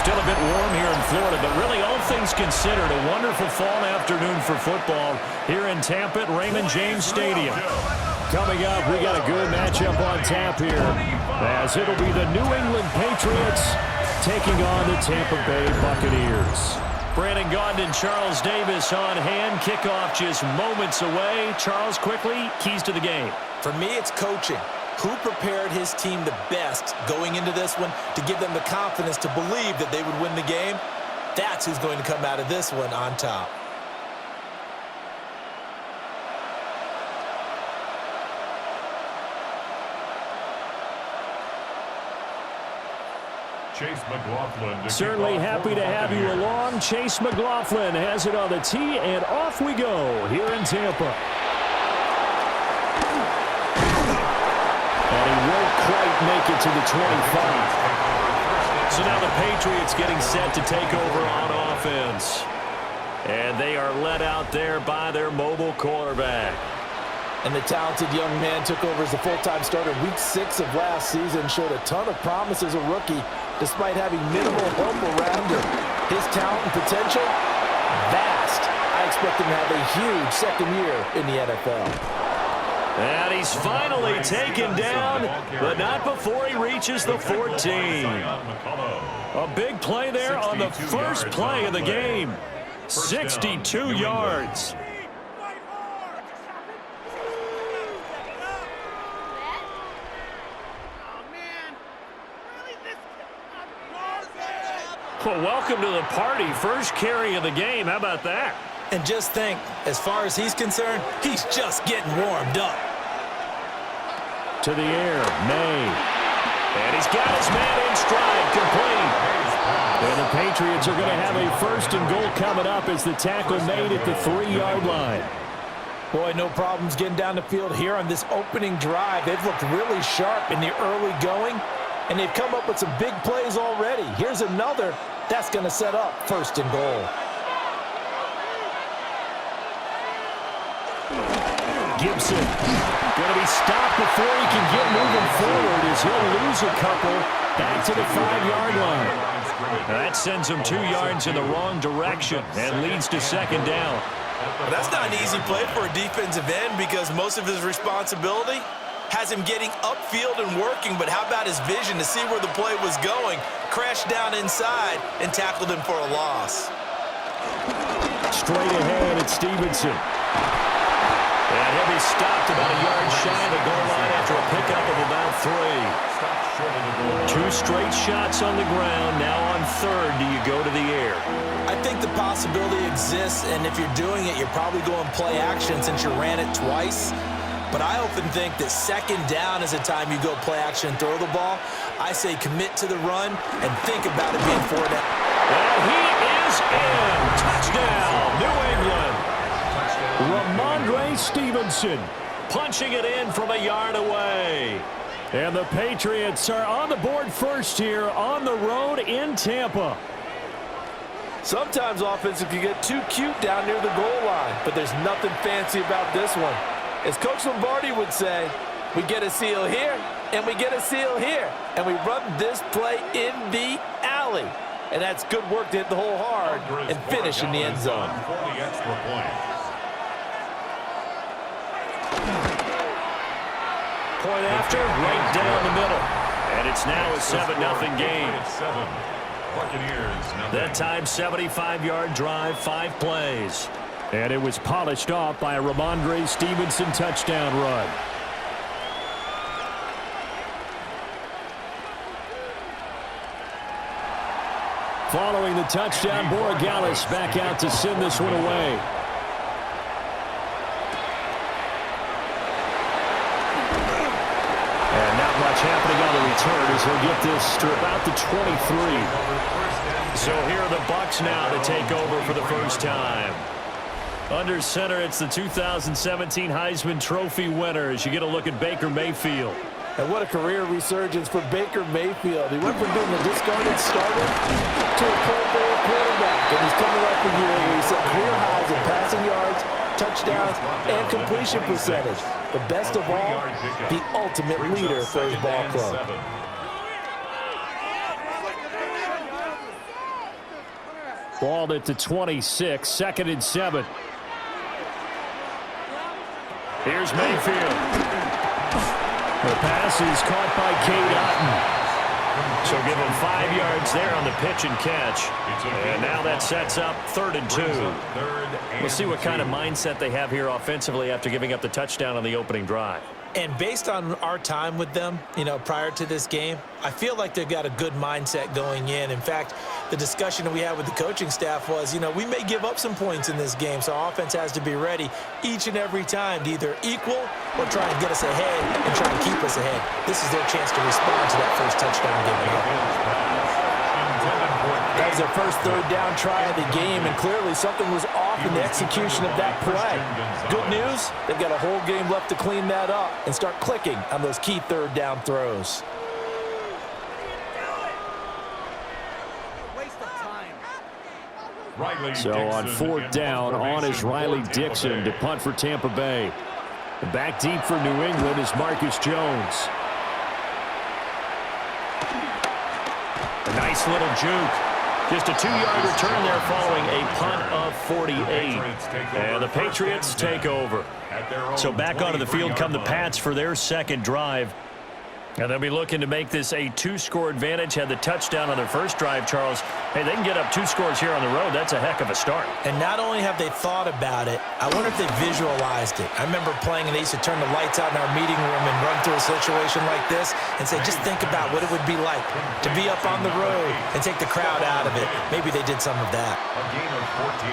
Still a bit warm here in Florida, but really all things considered, a wonderful fall afternoon for football here in Tampa at Raymond James Stadium. Coming up, we got a good matchup on tap here, as it'll be the New England Patriots taking on the Tampa Bay Buccaneers. Brandon Gaudin and Charles Davis on hand. Kickoff just moments away. Charles, quickly, keys to the game. For me, it's coaching. Who prepared his team the best going into this one to give them the confidence to believe that they would win the game? That's who's going to come out of this one on top. Chase McLaughlin. Certainly happy to have you along. Chase McLaughlin has it on the tee, and off we go here in Tampa. And he won't quite make it to the 25. So now the Patriots getting set to take over on offense. And they are led out there by their mobile quarterback. And the talented young man took over as a full-time starter week 6 of last season, showed a ton of promise as a rookie, despite having minimal help around him. His talent and potential, vast. I expect him to have a huge second year in the NFL. And he's finally taken down, but not before he reaches the 14. A big play there on the first play of the game. 62 yards. Well, welcome to the party. First carry of the game. How about that? And just think, as far as he's concerned, he's just getting warmed up. To the air, May. And he's got his man in stride, complete. And the Patriots are going to have a first and goal coming up as the tackle made at the 3-yard line. Boy, no problems getting down the field here on this opening drive. They've looked really sharp in the early going, and they've come up with some big plays already. Here's another. That's going to set up first and goal. Gibson going to be stopped before he can get moving forward as he'll lose a couple back to the 5-yard line. That sends him 2 yards in the wrong direction and leads to second down. Well, that's not an easy play for a defensive end because most of his responsibility has him getting upfield and working, but how about his vision to see where the play was going? Crashed down inside and tackled him for a loss. Straight ahead, it's Stevenson. And he'll be stopped about a yard shy of the goal line after a pickup of about 3. 2 straight shots on the ground. Now on third, do you go to the air? I think the possibility exists, and if you're doing it, you're probably going play action since you ran it twice. But I often think that second down is a time you go play action and throw the ball. I say commit to the run and think about it being 4 down. And he is in. Touchdown, New England. Ramondre Stevenson punching it in from a yard away. And the Patriots are on the board first here on the road in Tampa. Sometimes offenses can get too cute down near the goal line, but there's nothing fancy about this one. As Coach Lombardi would say, we get a seal here, and we get a seal here, and we run this play in the alley. And that's good work to hit the hole hard and finish in the end zone. Point after, right down the middle. And it's now a 7-0 game. That time, 75-yard drive, 5 plays. And it was polished off by a Ramondre Stevenson touchdown run. Following the touchdown, Borregales back out to send this one away. And not much happening on the return as he'll get this to about the 23. So here are the Bucs now to take over for the first time. Under center, it's the 2017 Heisman Trophy winner as you get a look at Baker Mayfield. And what a career resurgence for Baker Mayfield. He went from being a discarded starter to a Pro Bowl quarterback. And he's coming off a year where he set career highs in passing yards, touchdowns, and completion percentage. But best of all, the ultimate leader for his ball club. Ball at the 26, 2nd and 7. Here's Mayfield. The pass is caught by Cade Otton. So give him 5 yards there on the pitch and catch. And now that sets up 3rd and 2. We'll see what kind of mindset they have here offensively after giving up the touchdown on the opening drive. And based on our time with them, prior to this game, I feel like they've got a good mindset going in. In fact, the discussion that we had with the coaching staff was, we may give up some points in this game, so our offense has to be ready each and every time to either equal or try and get us ahead and try and keep us ahead. This is their chance to respond to that first touchdown given up. That was their first 3rd down try of the game, and clearly something was off in the execution of that play. Good news, they've got a whole game left to clean that up and start clicking on those key 3rd down throws. So on 4th down, on is Riley Dixon to punt for Tampa Bay. Back deep for New England is Marcus Jones. A nice little juke. Just a 2-yard return there following a punt of 48. And the Patriots take over. So back onto the field come the Pats for their 2nd drive. And they'll be looking to make this a 2-score advantage. Had the touchdown on their first drive, Charles. Hey, they can get up 2 scores here on the road. That's a heck of a start. And not only have they thought about it, I wonder if they visualized it. I remember playing, and they used to turn the lights out in our meeting room and run through a situation like this and say, just think about what it would be like to be up on the road and take the crowd out of it. Maybe they did some of that.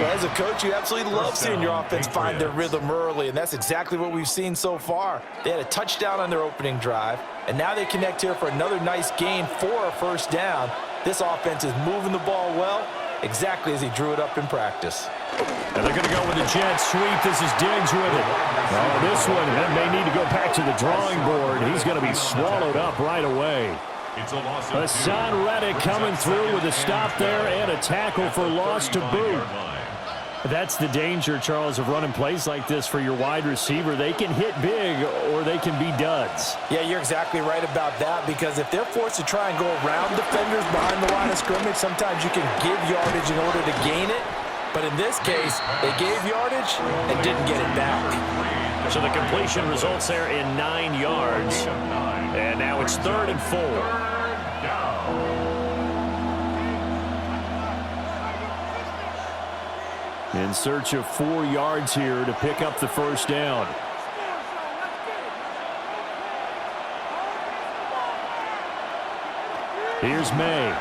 Well, as a coach, you absolutely love seeing your offense find their rhythm early, and that's exactly what we've seen so far. They had a touchdown on their opening drive, and now they connect here for another nice gain for a 1st down. This offense is moving the ball well, exactly as he drew it up in practice. And they're going to go with the jet sweep. This is Diggs with it. Oh, this one may need to go back to the drawing board. He's going to be swallowed up right away. Hassan Reddick coming through with a stop there and a tackle for loss to boot. That's the danger, Charles, of running plays like this for your wide receiver. They can hit big or they can be duds. Yeah, you're exactly right about that, because if they're forced to try and go around defenders behind the line of scrimmage, sometimes you can give yardage in order to gain it. But in this case, they gave yardage and didn't get it back. So the completion results there in 9 yards. And now it's 3rd and 4. In search of 4 yards here to pick up the 1st down. Here's May.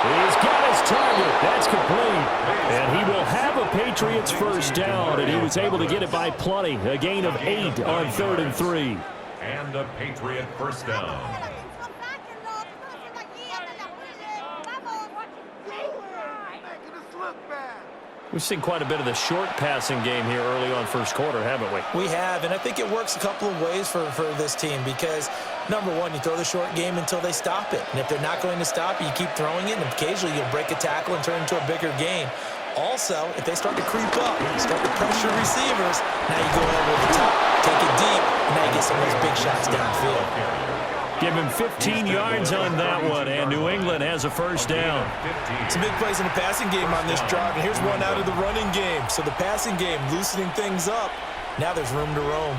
He's got his target. That's complete. And he will have a Patriots 1st down, and he was able to get it by plenty. A gain of 8 on 3rd and 3. And a Patriot 1st down. We've seen quite a bit of the short passing game here early on 1st quarter, haven't we? We have, and I think it works a couple of ways for this team because, number one, you throw the short game until they stop it. And if they're not going to stop it, you keep throwing it, and occasionally you'll break a tackle and turn it into a bigger gain. Also, if they start to creep up, start to pressure receivers, now you go over the top, take it deep, and now you get some of those big shots downfield. Give him 15 yards on that one, and New England has a 1st down. Some big plays in the passing game on this drive, and here's one out of the running game. So the passing game loosening things up. Now there's room to roam.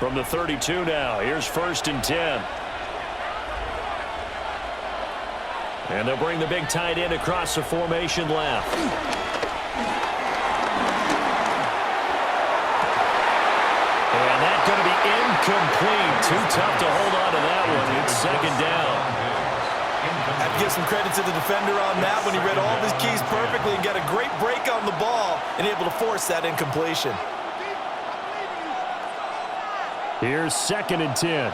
From the 32 now, here's 1st and 10. And they'll bring the big tight end across the formation left. And that's going to be incomplete. Too tough to hold on to that one. It's 2nd down. I have to give some credit to the defender on that when he read all of his keys perfectly and got a great break on the ball and able to force that incompletion. Here's 2nd and 10.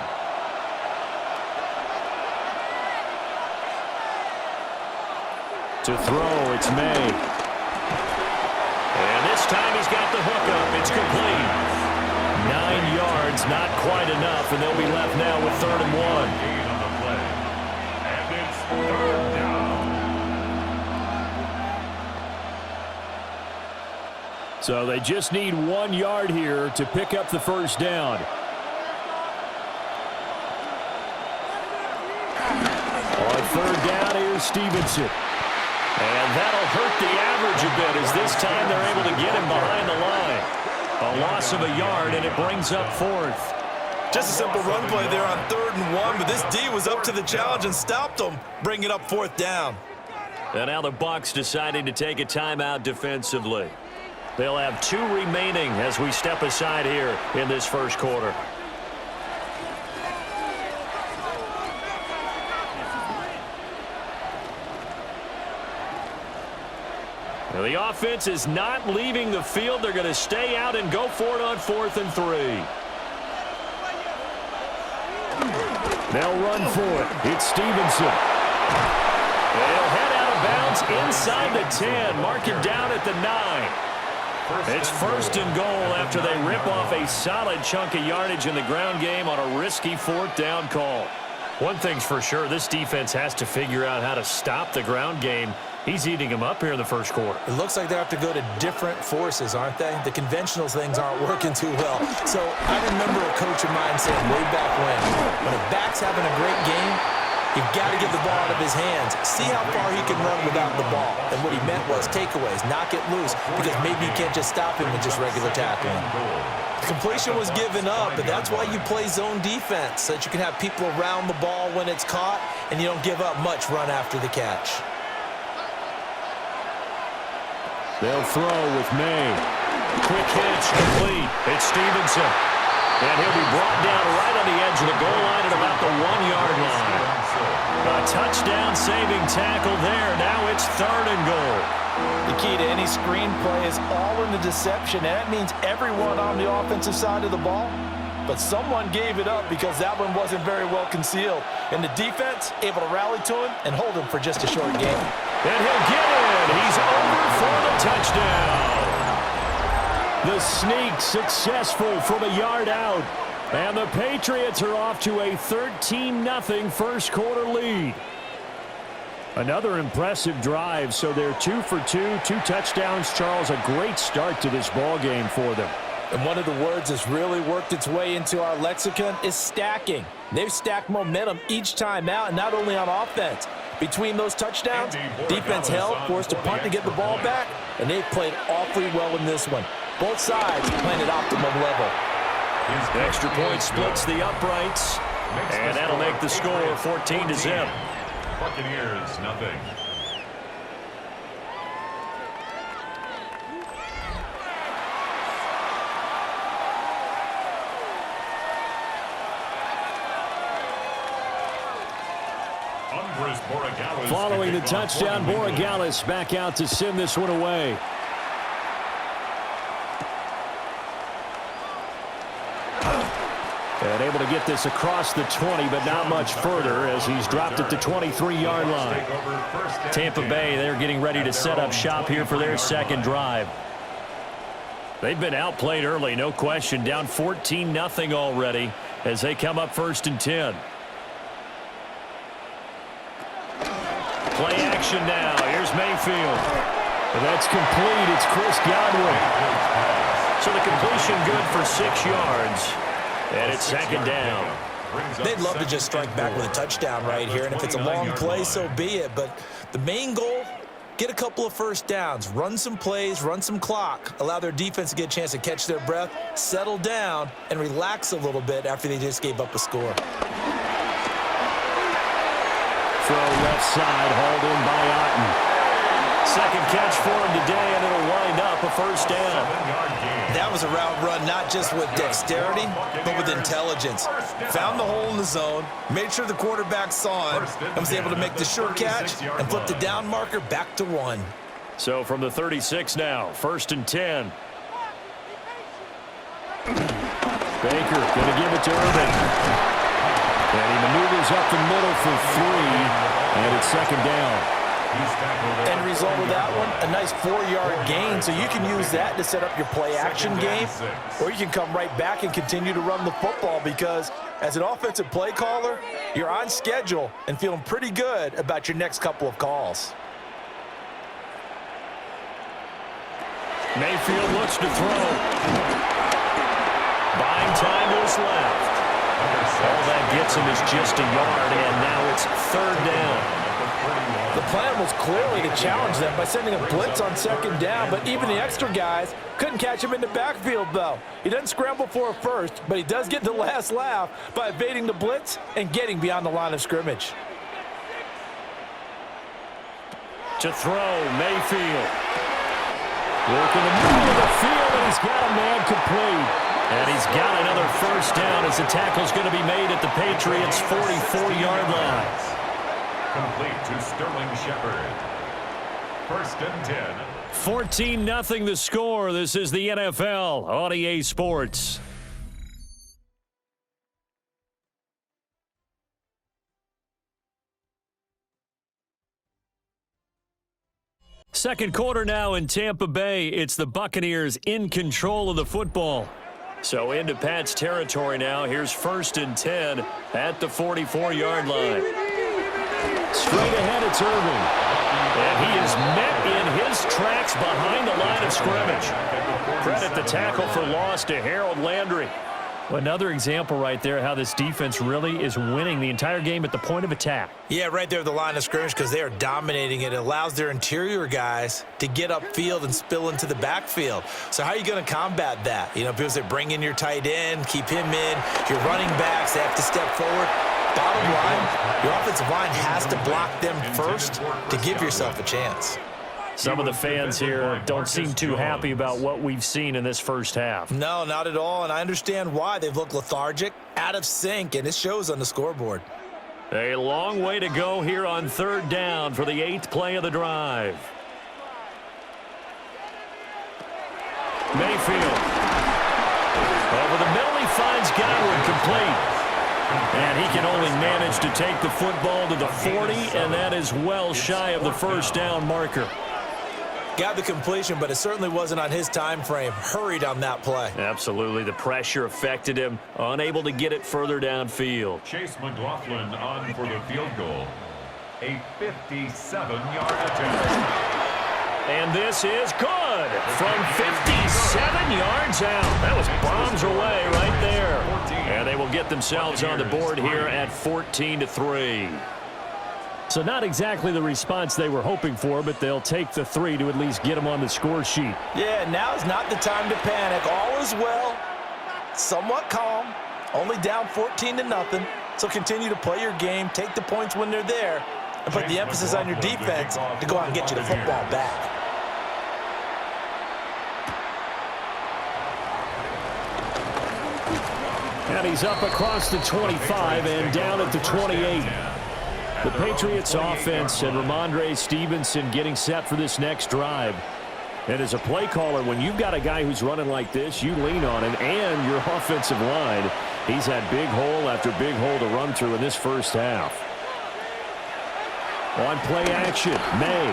To throw, it's May. And this time he's got the hook up. It's complete. 9 yards, not quite enough, and they'll be left now with 3rd and 1. And it's 3rd down. So they just need 1 yard here to pick up the 1st down. On third down. Here's Stevenson. And that'll hurt the average a bit as this time they're able to get him behind the line. A loss of a yard, and it brings up fourth. Just a simple run play there on 3rd and 1, but this D was up to the challenge and stopped them, bringing up 4th down. And now the Bucs deciding to take a timeout defensively. They'll have 2 remaining as we step aside here in this first quarter. Now the offense is not leaving the field. They're going to stay out and go for it on 4th and 3. They'll run for it. It's Stevenson. They'll head out of bounds inside the 10. Mark it down at the 9. It's 1st and goal after they rip off a solid chunk of yardage in the ground game on a risky 4th down call. One thing's for sure, this defense has to figure out how to stop the ground game. He's eating them up here in the first quarter. It looks like they have to go to different forces, aren't they? The conventional things aren't working too well. So I remember a coach of mine saying way back when a back's having a great game, you've got to get the ball out of his hands. See how far he can run without the ball. And what he meant was takeaways, knock it loose, because maybe you can't just stop him with just regular tackling. Completion was given up, but that's why you play zone defense, so that you can have people around the ball when it's caught, and you don't give up much run after the catch. They'll throw with May. Quick hitch, complete. It's Stevenson. And he'll be brought down right on the edge of the goal line at about the 1-yard line. A touchdown-saving tackle there. Now it's 3rd and goal. The key to any screenplay is all in the deception, and that means everyone on the offensive side of the ball. But someone gave it up because that one wasn't very well concealed. And the defense able to rally to him and hold him for just a short game. And he'll get it. He's over for the touchdown. The sneak successful from a yard out. And the Patriots are off to a 13-0 first quarter lead. Another impressive drive, so they're 2 for 2, 2 touchdowns. Charles, a great start to this ball game for them. And one of the words that's really worked its way into our lexicon is stacking. They've stacked momentum each time out, and not only on offense. Between those touchdowns, defense held, forced to punt to get the ball back, and they've played awfully well in this one. Both sides playing at optimum level. Extra point splits the uprights, and that'll make the score 14-0. Buccaneers, nothing. Following the touchdown, Borregales back out to send this one away. And able to get this across the 20, but not much further as he's dropped at the 23-yard line. Tampa Bay, they're getting ready to set up shop here for their second drive. They've been outplayed early, no question. Down 14-0 already as they come up 1st and 10. Play action now. Here's Mayfield. And that's complete. It's Chris Godwin. So the completion good for 6 yards. And it's 2nd down. They'd love to just strike back with a touchdown right here. And if it's a long play, so be it. But the main goal, get a couple of first downs. Run some plays, run some clock. Allow their defense to get a chance to catch their breath, settle down, and relax a little bit after they just gave up a score. Throw left side, hauled in by Otten. Second catch for him today, and it'll wind up a 1st down. That was a route run not just with dexterity, but with intelligence. Found the hole in the zone, made sure the quarterback saw him, and was able to make the sure catch and flip the down marker back to 1. So from the 36 now, 1st and 10. Baker going to give it to Irvin. And he maneuvers up the middle for 3, and it's 2nd down. End result of that one, a nice 4-yard gain, so you can use that to set up your play-action game, or you can come right back and continue to run the football because as an offensive play caller, you're on schedule and feeling pretty good about your next couple of calls. Mayfield looks to throw. Buying time to his left. All that gets him is just a yard, and now it's 3rd down. plan was clearly to challenge them by sending a blitz on second down, but even the extra guys couldn't catch him in the backfield, though. He doesn't scramble for a first, but he does get the last laugh by evading the blitz and getting beyond the line of scrimmage. To throw, Mayfield. Work in the middle of the field, and he's got a man complete. And he's got another first down as the tackle's going to be made at the Patriots' 44-yard line. Complete to Sterling Shepard. First and 10. 14-0 the score. This is the NFL on EA Sports. Second quarter now in Tampa Bay. It's the Buccaneers in control of the football. So into Pat's territory now. Here's first and 10 at the 44-yard line. Straight ahead, it's Irving. And he is met in his tracks behind the line of scrimmage. Credit the tackle for loss to Harold Landry. Another example right there how this defense really is winning the entire game at the point of attack. Yeah, right there at the line of scrimmage because they are dominating it. It allows their interior guys to get upfield and spill into the backfield. So how are you going to combat that? You know, because they bring in your tight end, keep him in, your running backs, they have to step forward. Bottom line, your offensive line has to block them first to give yourself a chance. Some of the fans here don't seem too happy about what we've seen in this first half. No, not at all, and I understand why. They've looked lethargic, out of sync, and it shows on the scoreboard. A long way to go here on third down for the 8th play of the drive. Mayfield. Over the middle, he finds Godwin complete. And he can only manage to take the football to the 40, and that is well shy of the first down marker. Got the completion, but it certainly wasn't on his time frame. Hurried on that play. Absolutely. The pressure affected him. Unable to get it further downfield. Chase McLaughlin on for the field goal. A 57-yard attempt. And this is good from 57 yards out. That was bombs away right there. And they will get themselves on the board here at 14-3. So not exactly the response they were hoping for, but they'll take the 3 to at least get them on the score sheet. Yeah, now is not the time to panic. All is well, somewhat calm, only down 14-0. So continue to play your game, take the points when they're there, and put the emphasis on your defense to go out and get you the football back. And he's up across the 25 and down at the 28. The Patriots offense and Ramondre Stevenson getting set for this next drive. And as a play caller, when you've got a guy who's running like this, you lean on him and your offensive line. He's had big hole after big hole to run through in this first half. On play action, May.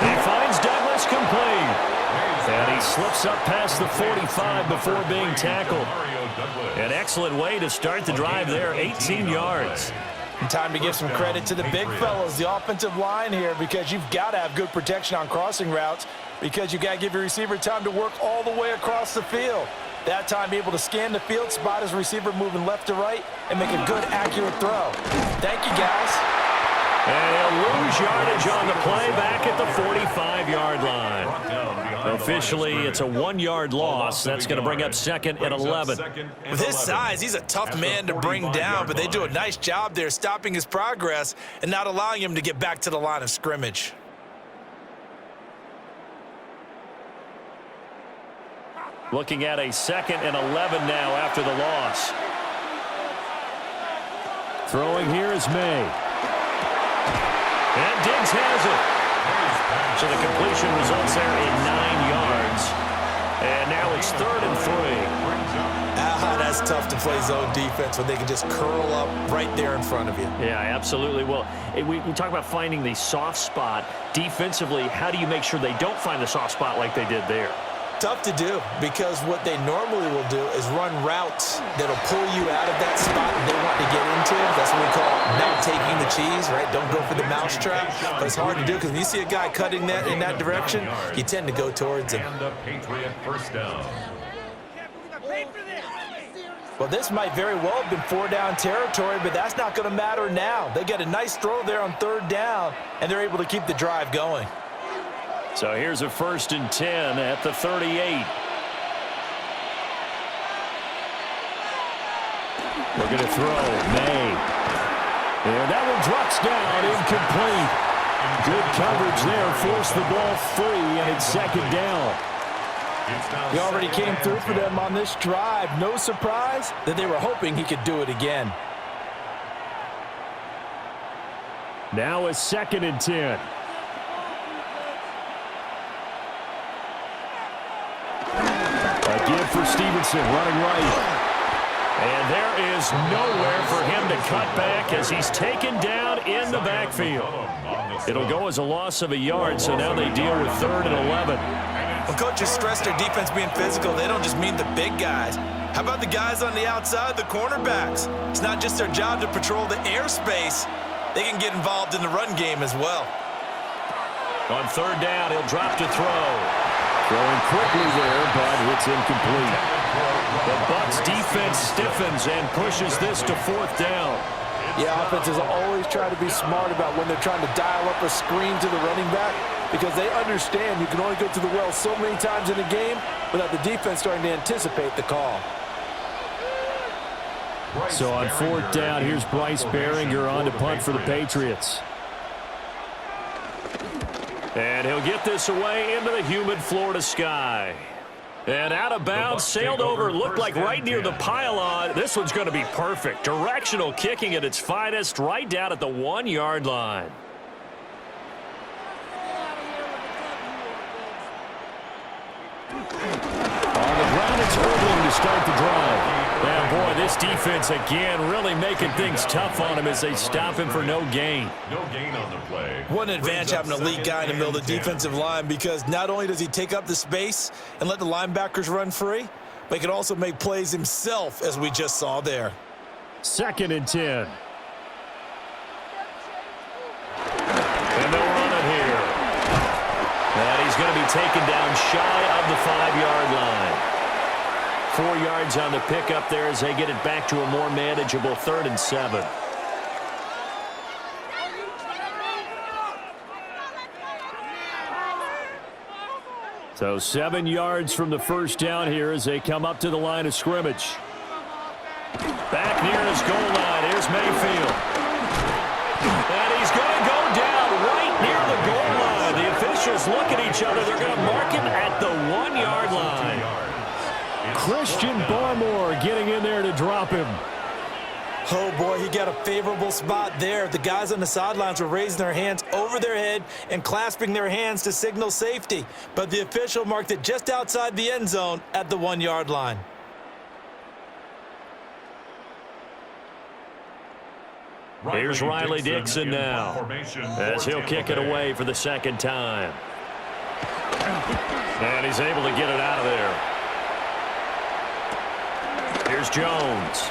He finds Douglas complete. And he slips up past the 45 before being tackled. An excellent way to start the drive there, 18 yards. And time to give some credit to the big fellas, the offensive line here, because you've got to have good protection on crossing routes because you've got to give your receiver time to work all the way across the field. That time, be able to scan the field, spot his receiver moving left to right, and make a good, accurate throw. Thank you, guys. And he'll lose yardage on the play back at the 45-yard line. Officially, it's a 1-yard loss. That's going to bring up second and 11. With his size, he's a tough man to bring down, but they do a nice job there stopping his progress and not allowing him to get back to the line of scrimmage. Looking at a second and 11 now after the loss. Throwing here is May. And Diggs has it. So the completion results there in 9 yards. And now it's 3rd and 3. That's tough to play zone defense when they can just curl up right there in front of you. Yeah, absolutely. Well, we talk about finding the soft spot. Defensively, how do you make sure they don't find the soft spot like they did there? Tough to do because what they normally will do is run routes that'll pull you out of that spot that they want to get into. That's what we call not taking the cheese, right? Don't go for the mousetrap. But it's hard to do because when you see a guy cutting that in that direction, you tend to go towards him. And the Patriot first down. Well, this might very well have been 4-down territory, but that's not going to matter now. They get a nice throw there on 3rd down, and they're able to keep the drive going. So here's a 1st and 10 at the 38. We're going to throw. May. And that one drops down, incomplete. Good coverage there, forced the ball free, and it's 2nd down. He already came through for them on this drive. No surprise that they were hoping he could do it again. Now a 2nd and 10. A give for Stevenson, running right. And there is nowhere for him to cut back as he's taken down in the backfield. It'll go as a loss of a yard, so now they deal with 3rd and 11. When coaches stress their defense being physical, they don't just mean the big guys. How about the guys on the outside, the cornerbacks? It's not just their job to patrol the airspace. They can get involved in the run game as well. On 3rd down, he'll drop to throw. Throwing quickly there, but it's incomplete. The Bucs defense stiffens and pushes this to 4th down. Yeah, offenses always try to be smart about when they're trying to dial up a screen to the running back because they understand you can only go to the well so many times in a game without the defense starting to anticipate the call. So on 4th down, here's Bryce Behringer on to punt for the Patriots. And he'll get this away into the humid Florida sky. And out of bounds, sailed over, looked like right near the pylon. This one's going to be perfect. Directional kicking at its finest, right down at the 1-yard line. On the ground, it's Irving to start the drive. And boy, this defense again really making things tough on him as they stop him for no gain. No gain on the play. What an advantage having an elite guy in the middle of the defensive line, because not only does he take up the space and let the linebackers run free, but he can also make plays himself, as we just saw there. 2nd and 10. And they'll run it here. And he's going to be taken down shy of the 5-yard line. 4 yards on the pickup there as they get it back to a more manageable 3rd and 7. So 7 yards from the 1st down here as they come up to the line of scrimmage. Back near his goal line. Here's Mayfield. And he's going to go down right near the goal line. The officials look at each other. They're going to mark him at the 1-yard line. Christian Barmore getting in there to drop him. Oh, boy, he got a favorable spot there. The guys on the sidelines were raising their hands over their head and clasping their hands to signal safety. But the official marked it just outside the end zone at the 1-yard line. Here's Riley Dixon now as he'll kick it away for the 2nd time. And he's able to get it out of there. Here's Jones.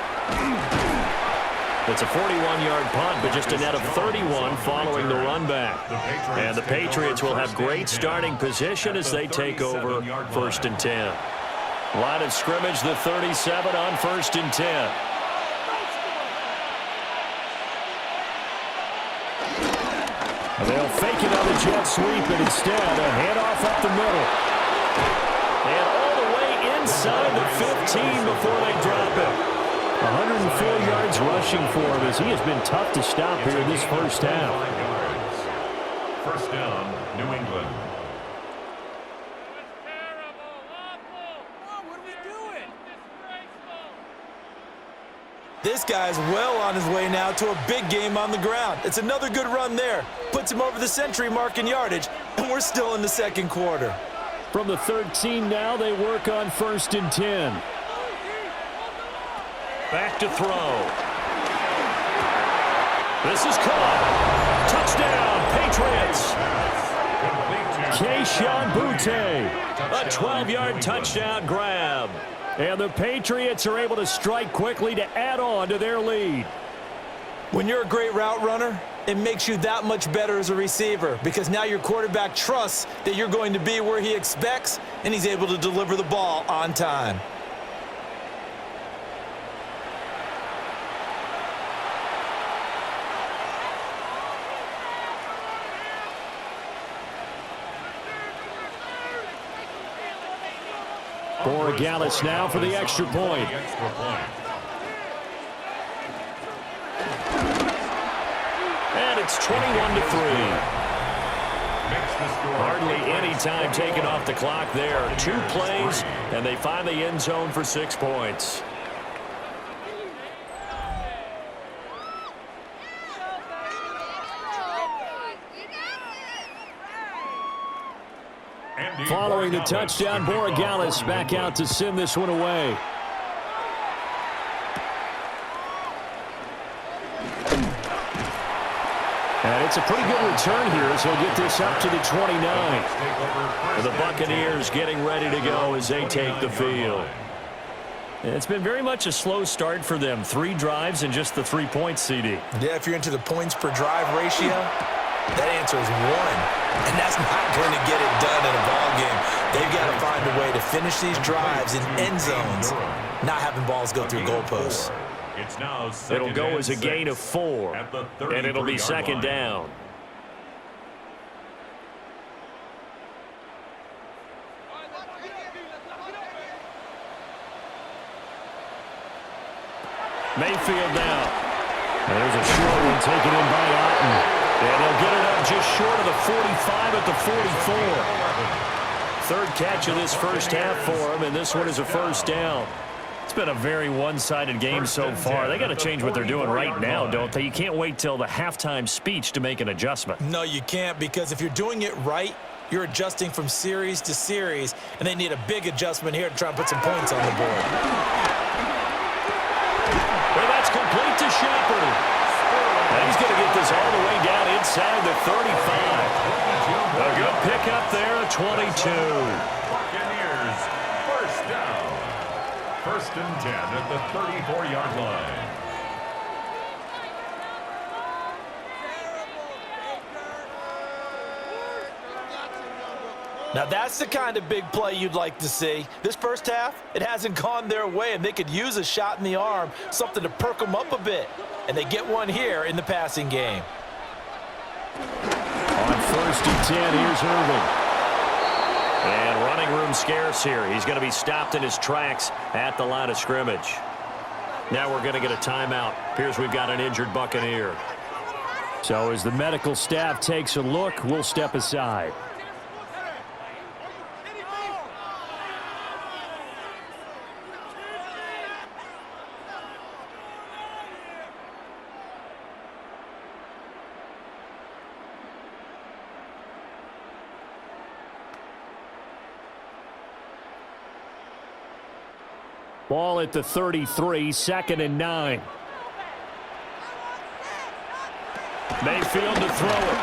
It's a 41-yard punt, but just a net of 31 following the run back. And the Patriots will have great starting position as they take over 1st and 10. Line of scrimmage, the 37 on 1st and 10. They'll fake it on the jet sweep, and instead a handoff up the middle. And all the way inside the 15 before they drop it. 104 yards rushing for him as he has been tough to stop here in this 1st half. 1st down, New England. This guy's well on his way now to a big game on the ground. It's another good run there. Puts him over the century mark in yardage, and we're still in the 2nd quarter. From the 13 now, they work on 1st and 10. Back to throw. This is caught. Touchdown, Patriots. Keyshawn Boutte. A 12-yard touchdown grab. And the Patriots are able to strike quickly to add on to their lead. When you're a great route runner, it makes you that much better as a receiver, because now your quarterback trusts that you're going to be where he expects, and he's able to deliver the ball on time. Borregales now for the extra point. And it's 21-3. Hardly any time taken off the clock there. 2 plays, and they find the end zone for 6 points. Following the touchdown, Borregales back out to send this one away. And it's a pretty good return here as he'll get this up to the 29. And the Buccaneers getting ready to go as they take the field. And it's been very much a slow start for them. 3 drives and just the 3 points, CD. Yeah, if you're into the points per drive ratio, that answer is 1. And that's not going to get it done in a ball game. They've got to find a way to finish these drives in end zones, not having balls go through goalposts. It'll go as a gain of 4, and it'll be second down. Mayfield now. There's a short one taken in by Otten. And he'll get it up just short of the 45 at the 44. Third catch of this first half for him, and this one is a first down. It's been a very one-sided game so far. They got to change what they're doing right now, don't they? You can't wait till the halftime speech to make an adjustment. No, you can't, because if you're doing it right, you're adjusting from series to series, and they need a big adjustment here to try and put some points on the board. Well, that's complete to Shepard. And he's going to get this all the way down inside the 35. A good pickup there at 22. Buccaneers, first down. First and 10 at the 34-yard line. Now that's the kind of big play you'd like to see. This first half, it hasn't gone their way, and they could use a shot in the arm, something to perk them up a bit. And they get one here in the passing game. On first and 10, here's Irving. And running room scarce here. He's going to be stopped in his tracks at the line of scrimmage. Now we're going to get a timeout. Appears we've got an injured Buccaneer. So as the medical staff takes a look, we'll step aside. Ball at the 33, 2nd and 9. Mayfield to throw it.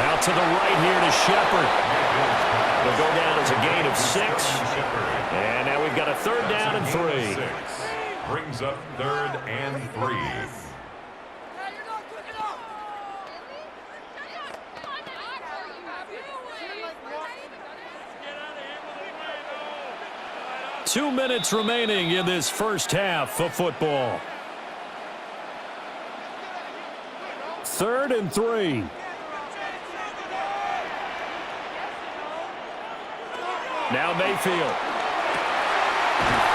Out to the right here to Shepard. They'll go down as a gain of 6. And now we've got a third down and 3. Brings up 3rd and 3. Two minutes remaining in this first half of football. 3rd and 3. Now Mayfield.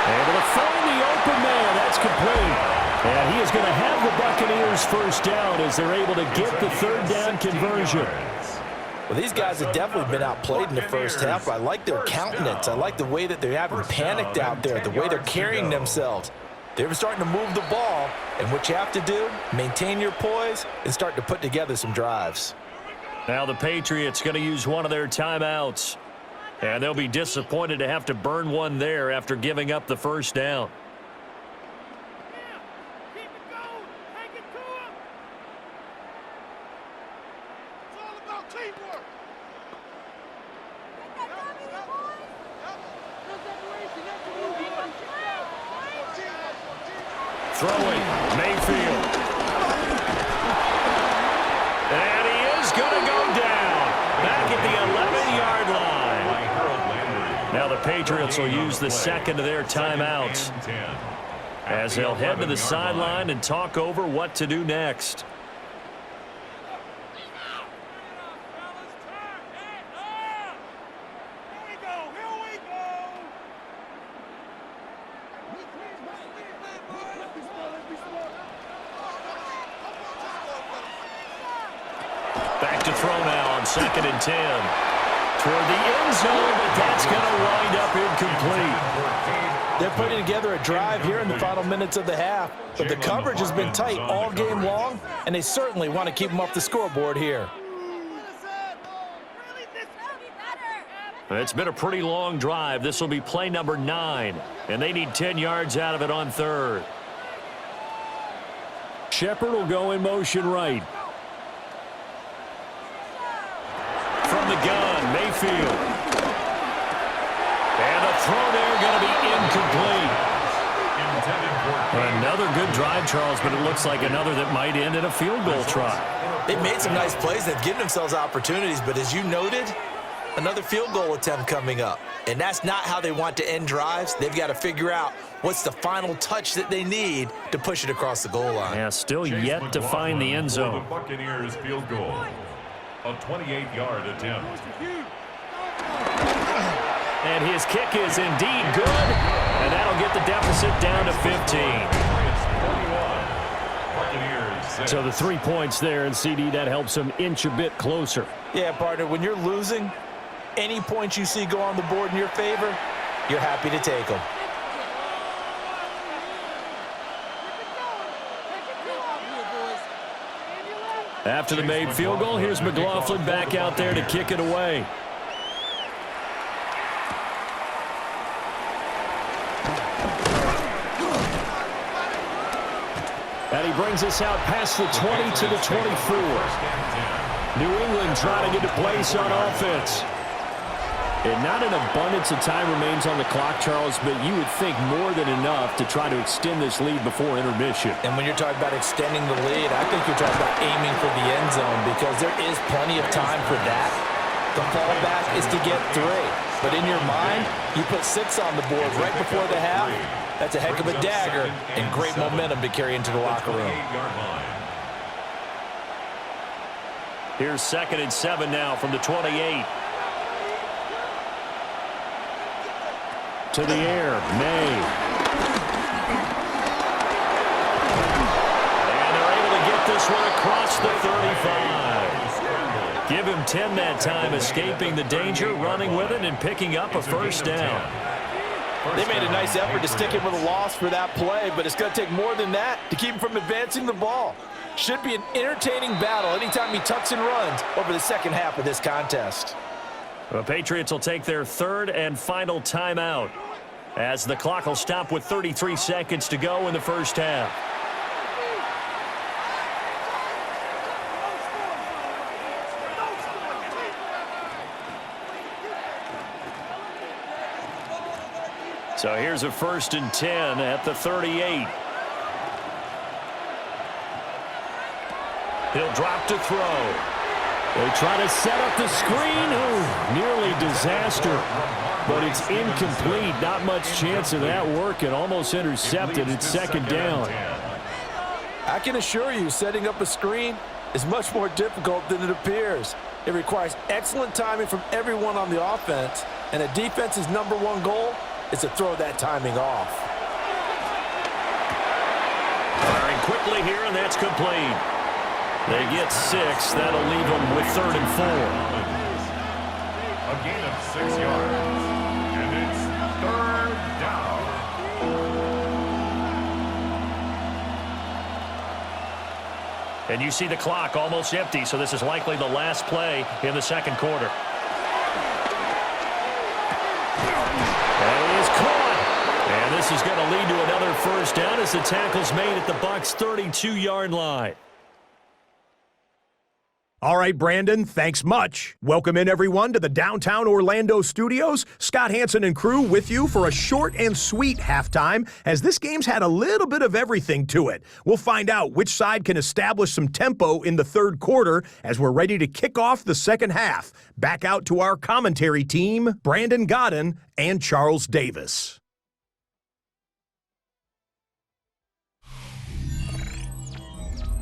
Able to find the open man. That's complete. And he is going to have the Buccaneers first down as they're able to get the third down conversion. Well, these guys have definitely been outplayed in the first half. I like their countenance. I like the way that they haven't panicked out there, the way they're carrying themselves. They're starting to move the ball, and what you have to do, maintain your poise and start to put together some drives. Now the Patriots going to use one of their timeouts, and they'll be disappointed to have to burn one there after giving up the first down. Throwing, Mayfield. And he is going to go down. Back at the 11-yard line. Now the Patriots will use the second of their timeouts as they'll head to the sideline and talk over what to do next. throw now on 2nd and 10. Toward the end zone, but that's going to wind up incomplete. They're putting together a drive here in the final minutes of the half, but the coverage has been tight all game long, and they certainly want to keep them off the scoreboard here. It's been a pretty long drive. This will be play number 9, and they need 10 yards out of it on 3rd. Shepard will go in motion right. From the gun, Mayfield. And a throw there going to be incomplete. Another good drive, Charles, but it looks like another that might end in a field goal try. They've made some nice plays. They've given themselves opportunities, but as you noted, another field goal attempt coming up. And that's not how they want to end drives. They've got to figure out what's the final touch that they need to push it across the goal line. Yeah, still yet to find the end zone. The Buccaneers field goal. A 28-yard attempt. And his kick is indeed good, and that'll get the deficit down to 15. So the 3 points there, and CD, that helps them inch a bit closer. Yeah, partner, when you're losing, any points you see go on the board in your favor, you're happy to take them. After the made field goal, here's McLaughlin back out there to kick it away. And he brings us out past the 20 to the 24. New England trying to get a place on offense. And not an abundance of time remains on the clock, Charles, but you would think more than enough to try to extend this lead before intermission. And when you're talking about extending the lead, I think you're talking about aiming for the end zone because there is plenty of time for that. The fallback is to get 3. But in your mind, you put 6 on the board right before the half. That's a heck of a dagger and great momentum to carry into the locker room. Here's 2nd and 7 now from the 28. To the air, May. And they're able to get this one across the 35. Give him 10 that time, escaping the danger, running with it, and picking up a first down. They made a nice effort to stick him with a loss for that play, but it's going to take more than that to keep him from advancing the ball. Should be an entertaining battle anytime he tucks and runs over the second half of this contest. The Patriots will take their 3rd and final timeout as the clock will stop with 33 seconds to go in the first half. So here's a 1st and 10 at the 38. He'll drop to throw. They try to set up the screen. Ooh, nearly disaster. But it's incomplete. Not much chance of that working. Almost intercepted. It's 2nd down. I can assure you, setting up a screen is much more difficult than it appears. It requires excellent timing from everyone on the offense, and a defense's #1 goal is to throw that timing off. Firing quickly here, and that's complete. They get 6. That'll leave them with 3rd and 4. A gain of 6 yards. And it's 3rd down. And you see the clock almost empty, so this is likely the last play in the 2nd quarter. And he is caught. And this is going to lead to another first down as the tackle's made at the Bucs' 32-yard line. All right, Brandon, thanks much. Welcome in, everyone, to the downtown Orlando studios. Scott Hansen and crew with you for a short and sweet halftime, as this game's had a little bit of everything to it. We'll find out which side can establish some tempo in the 3rd quarter as we're ready to kick off the 2nd half. Back out to our commentary team, Brandon Godden and Charles Davis.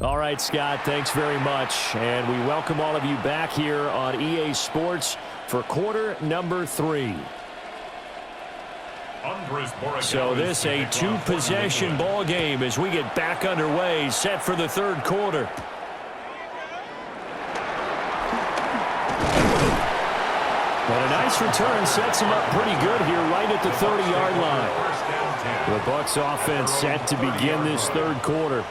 All right, Scott, thanks very much. And we welcome all of you back here on EA Sports for quarter number 3. So this a 2-possession ball game as we get back underway, set for the 3rd quarter. And a nice return sets him up pretty good here right at the 30-yard line. The Bucs offense set to begin this third quarter.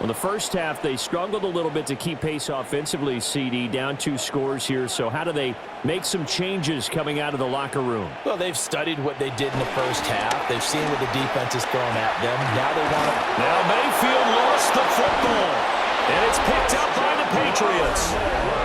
In the first half, they struggled a little bit to keep pace offensively, CD, down 2 scores here. So how do they make some changes coming out of the locker room? Well, they've studied what they did in the first half. They've seen what the defense is throwing at them. Now they want to... Now Mayfield lost the football. And it's picked up by the Patriots.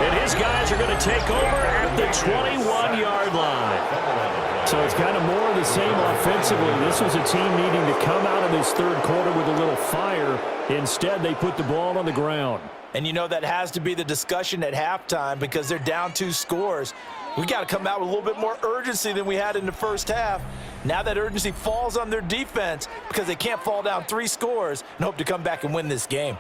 And his guys are going to take over at the 21-yard line. So it's kind of more of the same offensively. This was a team needing to come out of this third quarter with a little fire. Instead, they put the ball on the ground. And you know that has to be the discussion at halftime because they're down 2 scores. We got to come out with a little bit more urgency than we had in the first half. Now that urgency falls on their defense because they can't fall down 3 scores and hope to come back and win this game.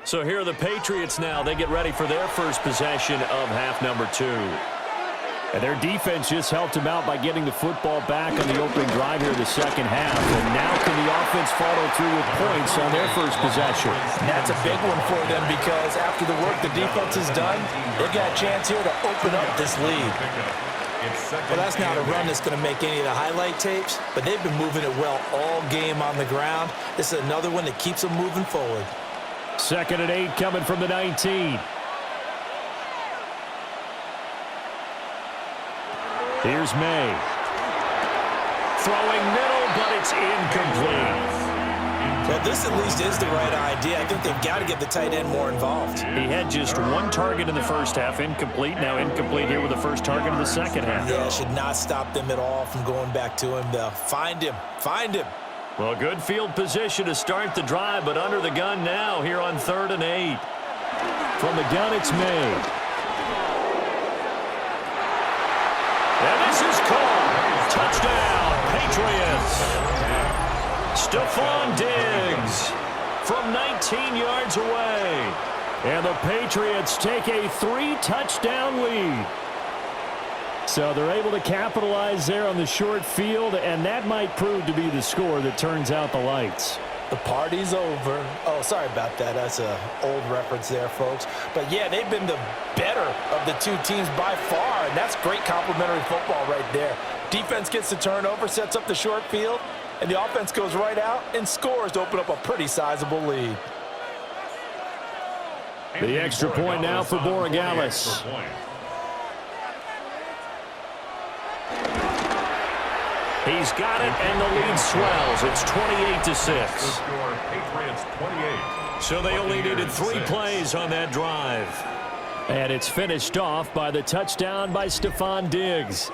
So here are the Patriots now. They get ready for their first possession of half number 2. And their defense just helped them out by getting the football back on the opening drive here in the second half. And now can the offense follow through with points on their first possession? And that's a big one for them because after the work the defense has done, they've got a chance here to open up this lead. Well, that's not a run that's going to make any of the highlight tapes, but they've been moving it well all game on the ground. This is another one that keeps them moving forward. 2nd and 8 coming from the 19. Here's May. Throwing middle, but it's incomplete. Well, this at least is the right idea. I think they've got to get the tight end more involved. He had just 1 target in the first half, incomplete. Now incomplete here with the first target of the second half. Yeah, should not stop them at all from going back to him. They'll find him. Find him. Well, good field position to start the drive, but under the gun now here on 3rd and 8. From the gun, it's May. And this is called. Touchdown, Patriots. Stephon Diggs from 19 yards away. And the Patriots take a 3-touchdown lead. So they're able to capitalize there on the short field, and that might prove to be the score that turns out the lights. The party's over. Oh, sorry about that. That's an old reference there, folks. But, yeah, they've been the better of the 2 teams by far, and that's great complimentary football right there. Defense gets the turnover, sets up the short field, and the offense goes right out and scores to open up a pretty sizable lead. The extra point now for Borregales. He's got it, and the lead swells. It's 28-6. Patriots 28. So they only needed 3 plays on that drive. And it's finished off by the touchdown by Stephon Diggs.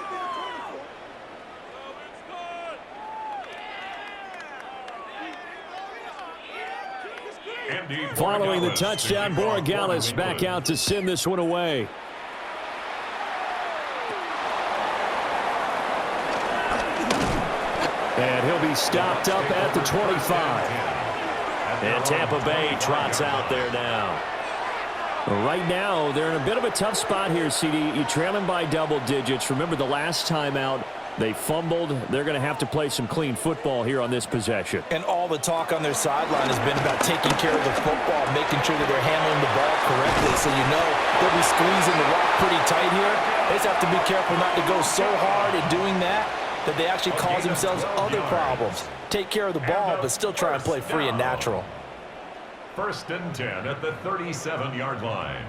Following the touchdown, Borregales back out to send this one away. And he'll be stopped up at the 25. And Tampa Bay trots out there now. Right now, they're in a bit of a tough spot here, CD. You trail them by double digits. Remember the last time out, they fumbled. They're going to have to play some clean football here on this possession. And all the talk on their sideline has been about taking care of the football, making sure that they're handling the ball correctly. So you know they'll be squeezing the rock pretty tight here. They just have to be careful not to go so hard in doing that they actually cause themselves other problems. Take care of the ball, but still try and play free and natural. 1st and 10 at the 37-yard line.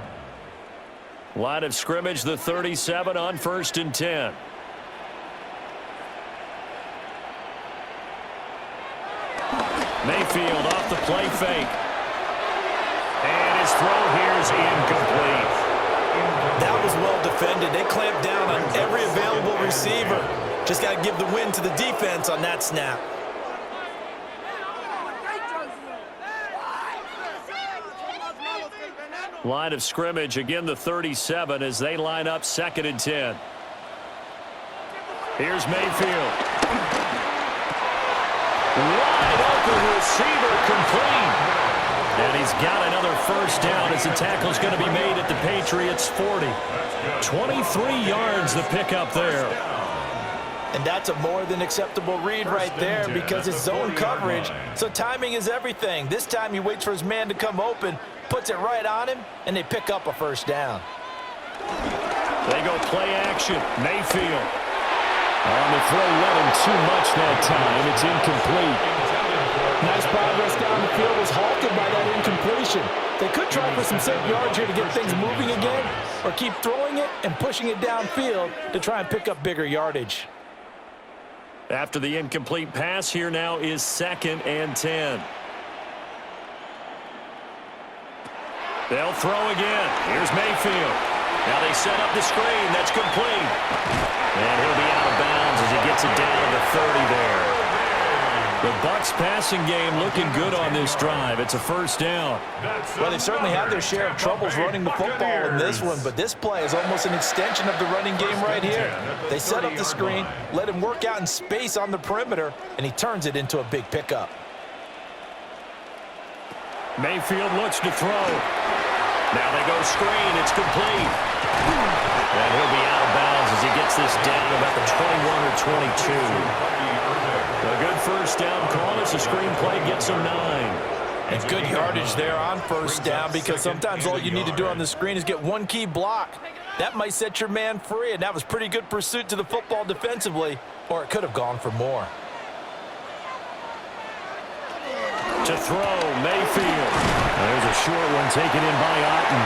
Line of scrimmage, the 37 on 1st and 10. Mayfield off the play fake. And his throw here is incomplete. That was well defended. They clamped down on every available receiver. Just got to give the win to the defense on that snap. Line of scrimmage, again the 37 as they line up 2nd and 10. Here's Mayfield. Wide open receiver complete. And he's got another first down as the tackle's going to be made at the Patriots' 40. 23 yards the pickup there. And that's a more than acceptable read right there because it's zone coverage, so timing is everything. This time he waits for his man to come open, puts it right on him, and they pick up a first down. They go play action. Mayfield. On the throw, let him too much that time. It's incomplete. Nice progress down the field was halted by that incompletion. They could try for some safe yards here to get things moving again, or keep throwing it and pushing it downfield to try and pick up bigger yardage. After the incomplete pass, here now is 2nd and 10. They'll throw again. Here's Mayfield. Now they set up the screen. That's complete. And he'll be out of bounds as he gets it down to the 30 there. The Bucs passing game looking good on this drive. It's a first down. Well, they certainly had their share of troubles running the football in this one, but this play is almost an extension of the running game right here. They set up the screen, let him work out in space on the perimeter, and he turns it into a big pickup. Mayfield looks to throw. Now they go screen. It's complete. And he'll be out of bounds as he gets this down about the 21 or 22. A good first down call as the screenplay gets him 9. And good yardage there on first down, because sometimes all you need to do on the screen is get one key block. That might set your man free, and that was pretty good pursuit to the football defensively, or it could have gone for more. To throw, Mayfield. There's a short one taken in by Otten.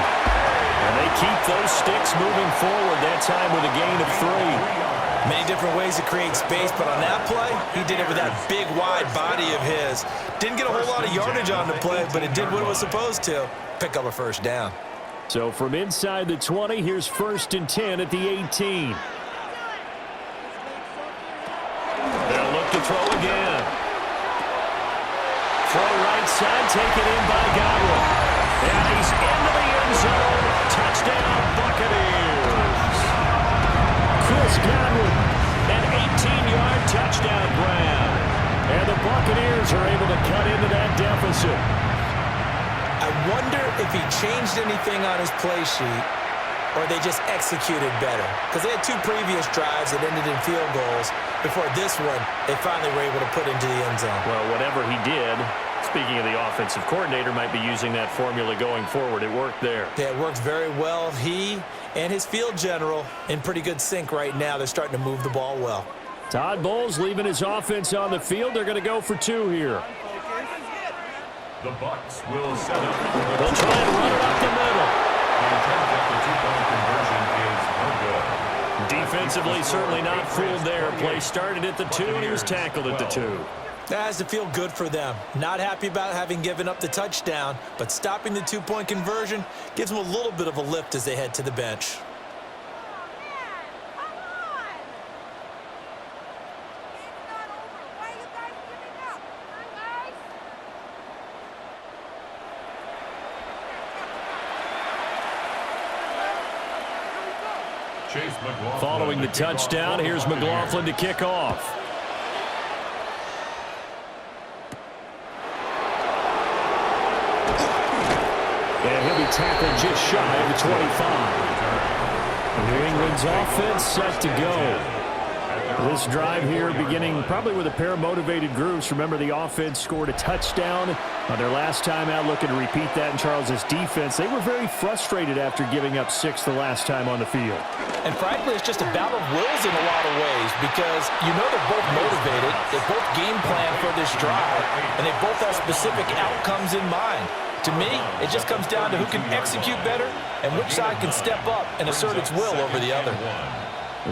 And they keep those sticks moving forward, that time with a gain of 3. Many different ways to create space, but on that play, he did it with that big, wide body of his. Didn't get a whole lot of yardage on the play, but it did what it was supposed to. Pick up a first down. So from inside the 20, here's 1st and 10 at the 18. They'll look to throw again. Throw right side, taken in by Godwin. And he's into the end zone. Touchdown, Buccaneers. Chris Godwin, an 18-yard touchdown grab. And the Buccaneers are able to cut into that deficit. I wonder if he changed anything on his play sheet, or they just executed better. Because they had 2 previous drives that ended in field goals. Before this one, they finally were able to put into the end zone. Well, whatever he did, speaking of the offensive coordinator, might be using that formula going forward. It worked there. Yeah, it worked very well. He and his field general in pretty good sync right now. They're starting to move the ball well. Todd Bowles leaving his offense on the field. They're going to go for 2 here. The Bucs will set up. They'll try and run it up the middle. The attempt at the 2-point conversion is no good. Defensively, certainly not fooled there. Play started at the 2, and he was tackled at the 2. That has to feel good for them. Not happy about having given up the touchdown, but stopping the 2-point conversion gives them a little bit of a lift as they head to the bench. Following the touchdown, here's McLaughlin to kick off. And he'll be tackled just shy of the 25. New England's offense set to go. This drive here beginning probably with a pair of motivated groups. Remember, the offense scored a touchdown on their last time out. Looking to repeat that in Charles's defense. They were very frustrated after giving up 6 the last time on the field. And frankly, it's just a battle of wills in a lot of ways, because you know they're both motivated, they both game plan for this drive, and they both have specific outcomes in mind. To me, it just comes down to who can execute better and which side can step up and assert its will over the other.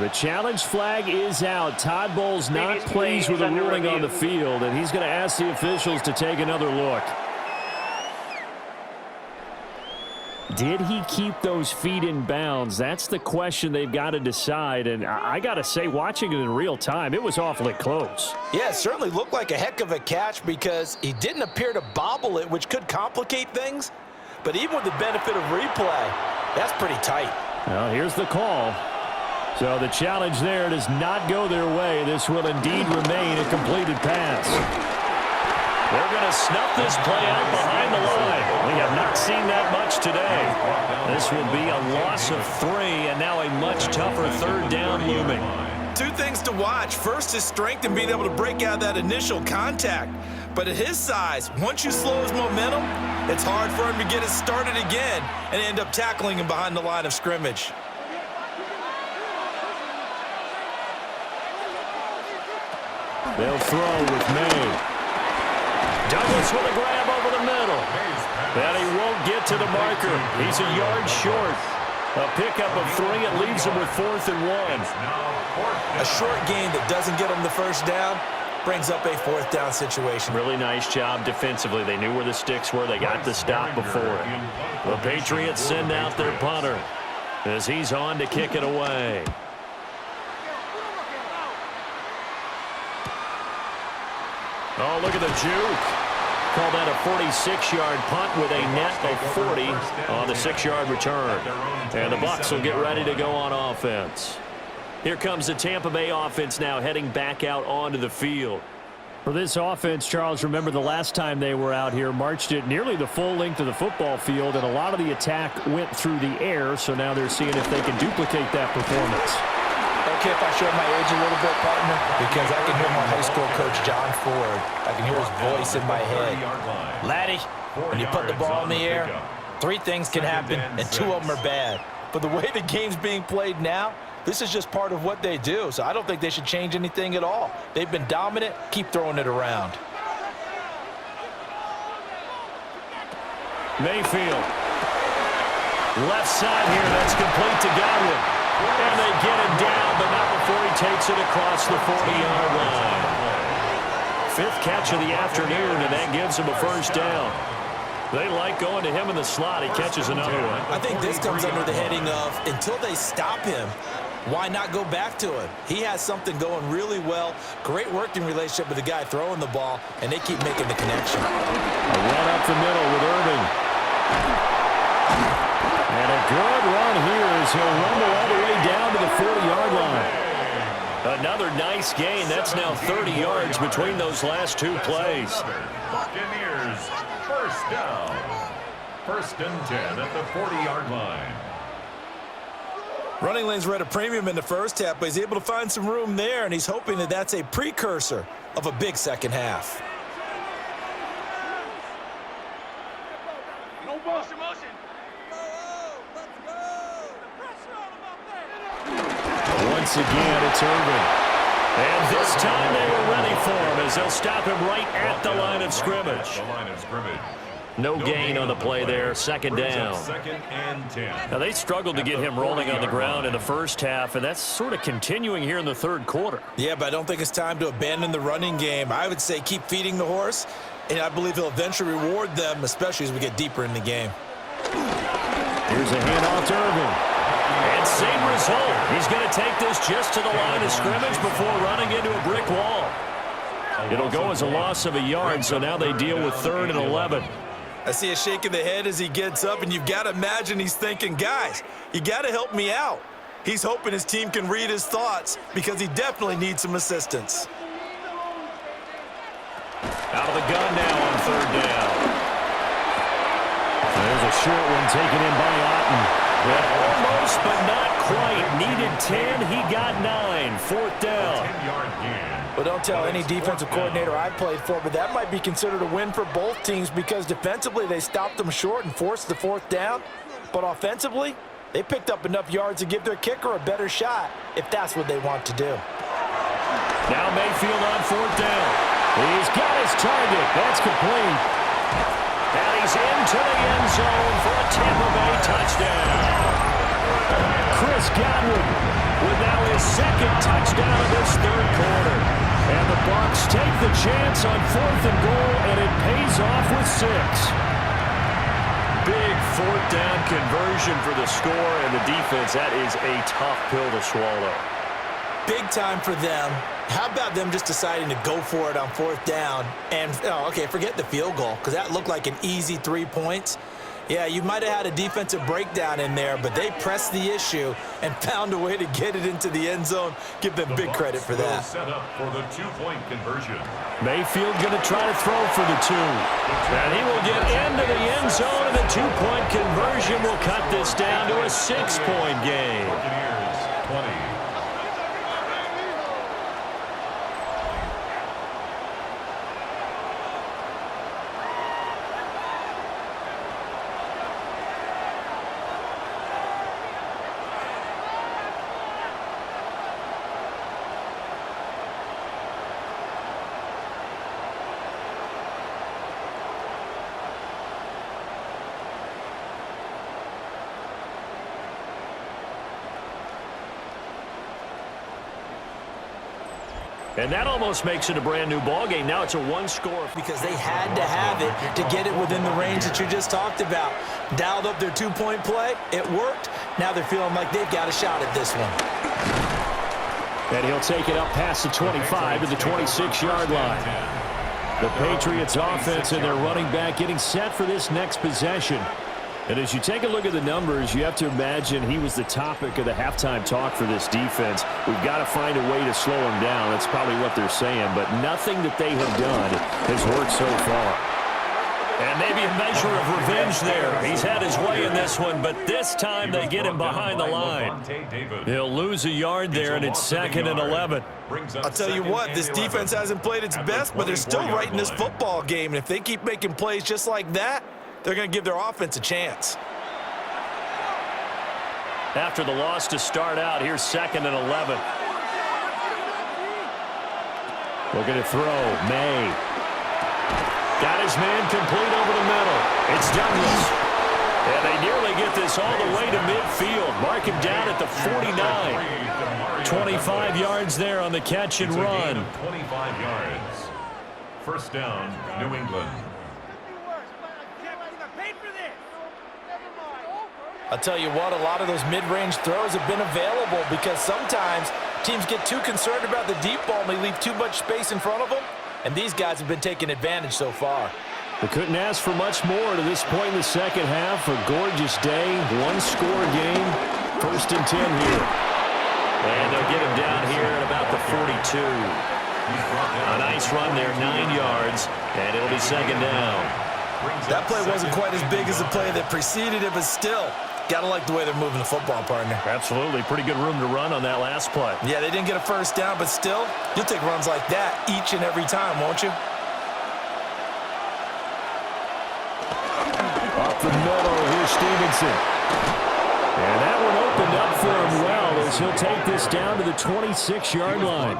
The challenge flag is out. Todd Bowles not pleased with the ruling on the field, and he's going to ask the officials to take another look. Did he keep those feet in bounds? That's the question they've got to decide, and I got to say, watching it in real time, it was awfully close. Yeah, it certainly looked like a heck of a catch, because he didn't appear to bobble it, which could complicate things. But even with the benefit of replay, that's pretty tight. Well, here's the call. So the challenge there does not go their way. This will indeed remain a completed pass. They're going to snuff this play out behind the line. We have not seen that much today. This will be a loss of 3, and now a much tougher 3rd down looming. 2 things to watch. First, his strength in being able to break out that initial contact. But at his size, once you slow his momentum, it's hard for him to get it started again and end up tackling him behind the line of scrimmage. They'll throw with May. Douglas with a grab over the middle. And he won't get to the marker. He's a yard short. A pickup of 3. It leaves him with 4th and 1. A short gain that doesn't get him the first down brings up a 4th down situation. Really nice job defensively. They knew where the sticks were. They got the stop before it. The Patriots send out their punter as he's on to kick it away. Oh, look at the juke. Call that a 46-yard punt with a net of 40 on the 6-yard return. And the Bucs will get ready to go on offense. Here comes the Tampa Bay offense now heading back out onto the field. For this offense, Charles, remember the last time they were out here, marched it nearly the full length of the football field, and a lot of the attack went through the air, so now they're seeing if they can duplicate that performance. Okay, if I show my age a little bit, partner, because I can hear my high school coach, John Ford. I can hear his voice in my head. Laddie, when you put the ball in the air, 3 things can happen, and 2 of them are bad. But the way the game's being played now, this is just part of what they do, so I don't think they should change anything at all. They've been dominant. Keep throwing it around. Mayfield. Left side here, that's complete to Godwin. And they get him down, but not before he takes it across the 40-yard line. 5th catch of the afternoon, and that gives him a first down. They like going to him in the slot. He catches another one. I think this comes under the heading of, until they stop him, why not go back to him? He has something going really well. Great working relationship with the guy throwing the ball, and they keep making the connection. A run up the middle with Irving. And a good run here as he'll rumble all the way down to the 40-yard line. Another nice gain. That's now 30 yards between those last 2 plays. Buccaneers, first down. 1st and 10 at the 40-yard line. Running lanes were at a premium in the first half, but he's able to find some room there, and he's hoping that that's a precursor of a big second half. No motion. Once again, it's Irving. And this time they were ready for him as they'll stop him right at the line of scrimmage. No gain on the play there. 2nd down. 2nd and 10. Now, they struggled to get him rolling on the ground in the first half, and that's sort of continuing here in the 3rd quarter. Yeah, but I don't think it's time to abandon the running game. I would say keep feeding the horse, and I believe he'll eventually reward them, especially as we get deeper in the game. Here's a handoff to Irving. And same result. He's going to take this just to the line of scrimmage before running into a brick wall. It'll go as a loss of a yard, so now they deal with 3rd and 11. I see a shake of the head as he gets up, and you've got to imagine he's thinking, guys, you got to help me out. He's hoping his team can read his thoughts because he definitely needs some assistance. Out of the gun now on 3rd down. There's a short one taken in by Otten. Almost, but not quite. Needed 10. He got 9. 4th down. 10-yard gain. Well, don't tell any defensive coordinator I played for, but that might be considered a win for both teams because defensively they stopped them short and forced the 4th down. But offensively, they picked up enough yards to give their kicker a better shot if that's what they want to do. Now Mayfield on 4th down. He's got his target. That's complete. And he's into the end zone for a Tampa Bay touchdown. Chris Godwin with now his 2nd touchdown of this 3rd quarter. And the Bucs take the chance on 4th and goal, and it pays off with 6. Big 4th down conversion for the score, and the defense, that is a tough pill to swallow. Big time for them. How about them just deciding to go for it on 4th down? And, okay, forget the field goal, because that looked like an easy 3 points. Yeah, you might have had a defensive breakdown in there, but they pressed the issue and found a way to get it into the end zone. Give them big credit for that. Set up for the 2-point conversion. Mayfield going to try to throw for the 2. And he will get into the end zone, and the 2-point conversion will cut this down to a 6-point game. Buccaneers 20. And that almost makes it a brand new ball game. Now it's a one-score. Because they had to have it to get it within the range that you just talked about. Dialed up their two-point play. It worked. Now they're feeling like they've got a shot at this one. And he'll take it up past the 25 to the 26-yard line. The Patriots offense and their running back getting set for this next possession. And as you take a look at the numbers, you have to imagine he was the topic of the halftime talk for this defense. We've got to find a way to slow him down. That's probably what they're saying. But nothing that they have done has worked so far. And maybe a measure of revenge there. He's had his way in this one, but this time they get him behind the line. He'll lose a yard there, and it's 2nd and 11. I'll tell you what, this defense hasn't played its best, but they're still right in this football game. And if they keep making plays just like that, they're going to give their offense a chance. After the loss to start out, here's 2nd and 11. Looking to throw. May. Got his man complete over the middle. It's Douglas. And they nearly get this all the way to midfield. Mark him down at the 49. 25 yards there on the catch and run. 25 yards. First down, New England. I'll tell you what, a lot of those mid-range throws have been available because sometimes teams get too concerned about the deep ball and they leave too much space in front of them, and these guys have been taking advantage so far. They couldn't ask for much more to this point in the second half. A gorgeous day, one-score game. 1st and 10 here. And they'll get him down here at about the 42. A nice run there, 9 yards, and it'll be 2nd down. That play wasn't quite as big as the play that preceded it, but still, gotta like the way they're moving the football, partner. Absolutely. Pretty good room to run on that last play. Yeah, they didn't get a first down, but still, you'll take runs like that each and every time, won't you? Up the middle, here's Stevenson. And that one opened up for him well as he'll take this down to the 26-yard line.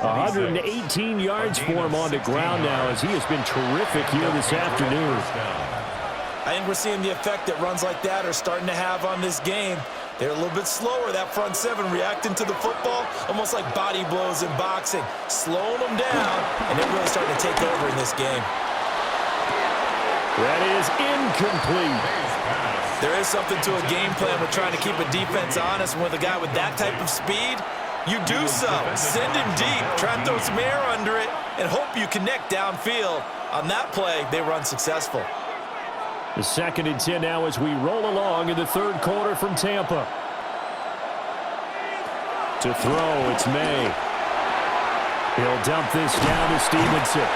118 yards for him on the ground now as he has been terrific here this afternoon. I think we're seeing the effect that runs like that are starting to have on this game. They're a little bit slower, that front seven, reacting to the football, almost like body blows in boxing, slowing them down, and they're really starting to take over in this game. That is incomplete. There is something to a game plan with trying to keep a defense honest. With a guy with that type of speed, you do so. Send him deep, try and throw some air under it, and hope you connect downfield. On that play, they were unsuccessful. The 2nd and 10 now as we roll along in the 3rd quarter from Tampa. To throw, it's May. He'll dump this down to Stevenson.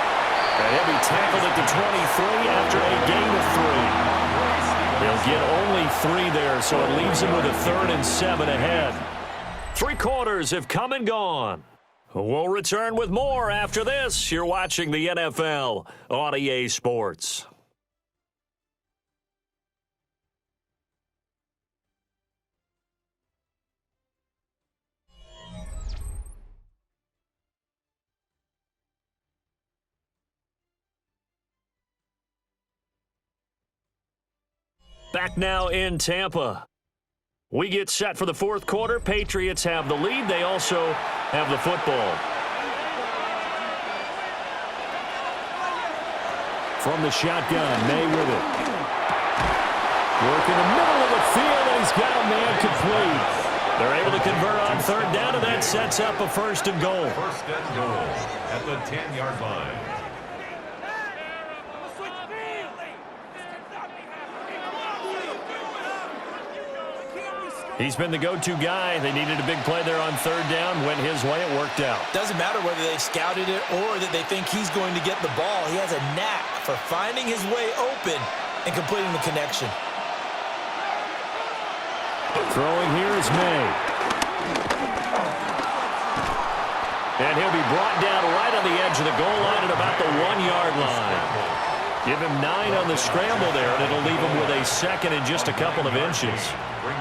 And he'll be tackled at the 23 after a gain of 3. They'll get only 3 there, so it leaves him with a 3rd and 7 ahead. 3 quarters have come and gone. We'll return with more after this. You're watching the NFL on EA Sports. Back now in Tampa. We get set for the 4th quarter. Patriots have the lead. They also have the football. From the shotgun, May with it. Work in the middle of the field, and he's got a man complete. They're able to convert on 3rd down, and that sets up a 1st and goal. 1st and goal at the 10-yard line. He's been the go-to guy. They needed a big play there on 3rd down. Went his way. It worked out. Doesn't matter whether they've scouted it or that they think he's going to get the ball. He has a knack for finding his way open and completing the connection. Throwing here is May. And he'll be brought down right on the edge of the goal line at about the 1-yard line. Give him 9 on the scramble there, and it'll leave him with a 2nd and just a couple of inches.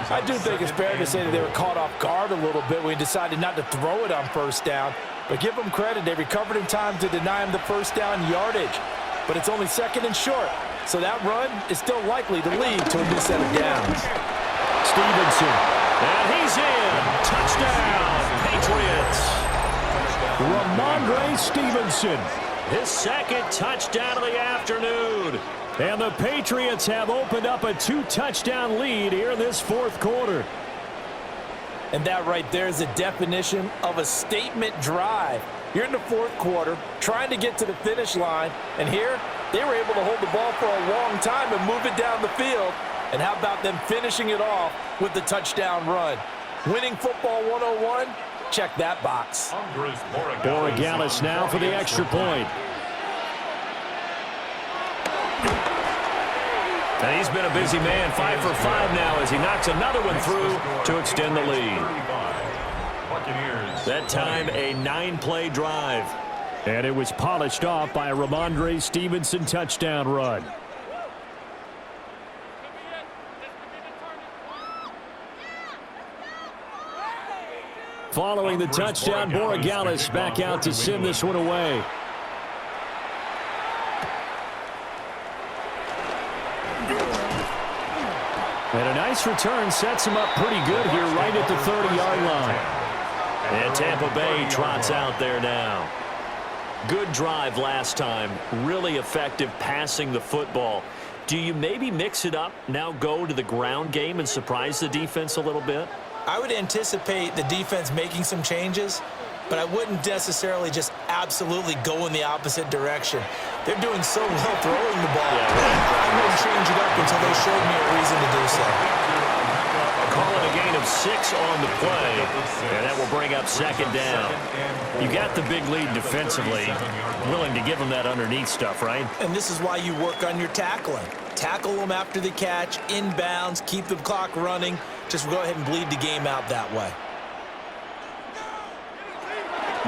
I do think it's fair to say that they were caught off guard a little bit when he decided not to throw it on 1st down. But give them credit. They recovered in time to deny him the 1st down yardage. But it's only 2nd and short. So that run is still likely to lead to a new set of downs. Stevenson. And he's in. Touchdown, Patriots. Ramondre Stevenson, his second touchdown of the afternoon. And the Patriots have opened up a 2-touchdown lead here in this fourth quarter. And that right there is the definition of a statement drive. You're in the fourth quarter, trying to get to the finish line, and here they were able to hold the ball for a long time and move it down the field. And how about them finishing it off with the touchdown run? Winning football 101? Check that box. Borregales now for the extra point. And he's been a busy man, 5 for 5 now as he knocks another one through to extend the lead. That time, a 9-play drive. And it was polished off by a Ramondre Stevenson touchdown run. Following the touchdown, Borregales back out to send this one away. And a nice return sets him up pretty good here right at the 30-yard line. And Tampa Bay trots out there now. Good drive last time. Really effective passing the football. Do you maybe mix it up, now go to the ground game and surprise the defense a little bit? I would anticipate the defense making some changes, but I wouldn't necessarily just absolutely go in the opposite direction. They're doing so well throwing the ball. I wouldn't change it up until they showed me a reason to do so. Calling a gain of 6 on the play, and that will bring up second down. You got the big lead defensively, willing to give them that underneath stuff, right? And this is why you work on your tackling. Tackle them after the catch, inbounds, keep the clock running. Just go ahead and bleed the game out that way.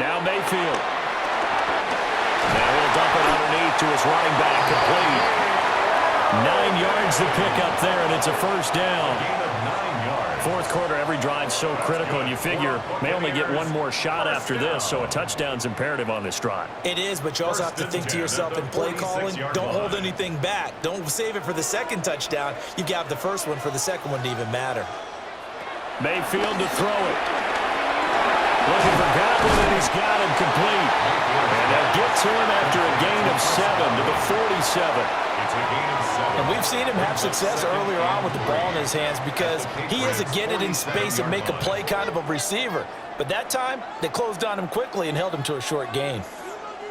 Now Mayfield. Now he'll dump it underneath to his running back, complete. 9 yards to pick up there, and it's a first down. Fourth quarter, every drive's so critical, and you figure may only get one more shot after this, so a touchdown's imperative on this drive. It is, but you also have to think to yourself in play calling, don't hold anything back. Don't save it for the second touchdown. You got the first one for the second one to even matter. Mayfield to throw it. Looking for Godwin, and he's got him complete. And they'll get to him after a gain of 7 to the 47. And we've seen him have success earlier on with the ball in his hands because he is a get it in space and make a play kind of a receiver. But that time, they closed on him quickly and held him to a short gain.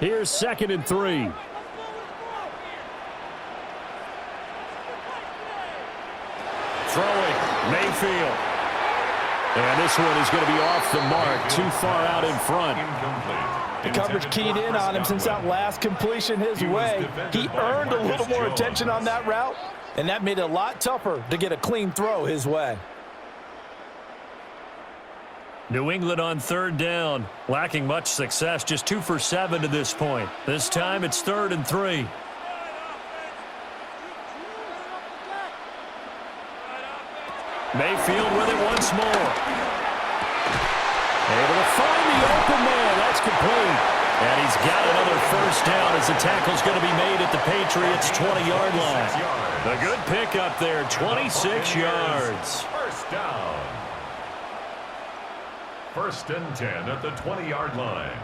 Here's 2nd and 3. Throwing, Mayfield. And this one is going to be off the mark, too far out in front. The coverage keyed in on him since that last completion his way. He earned a little more attention on that route, and that made it a lot tougher to get a clean throw his way. New England on 3rd down, lacking much success, just 2 for 7 to this point. This time it's 3rd and 3. Mayfield with it once more. Able to find the open man. That's complete. And he's got another first down as the tackle's going to be made at the Patriots' 20-yard line. A good pickup there, 26 yards. First down. 1st and 10 at the 20-yard line.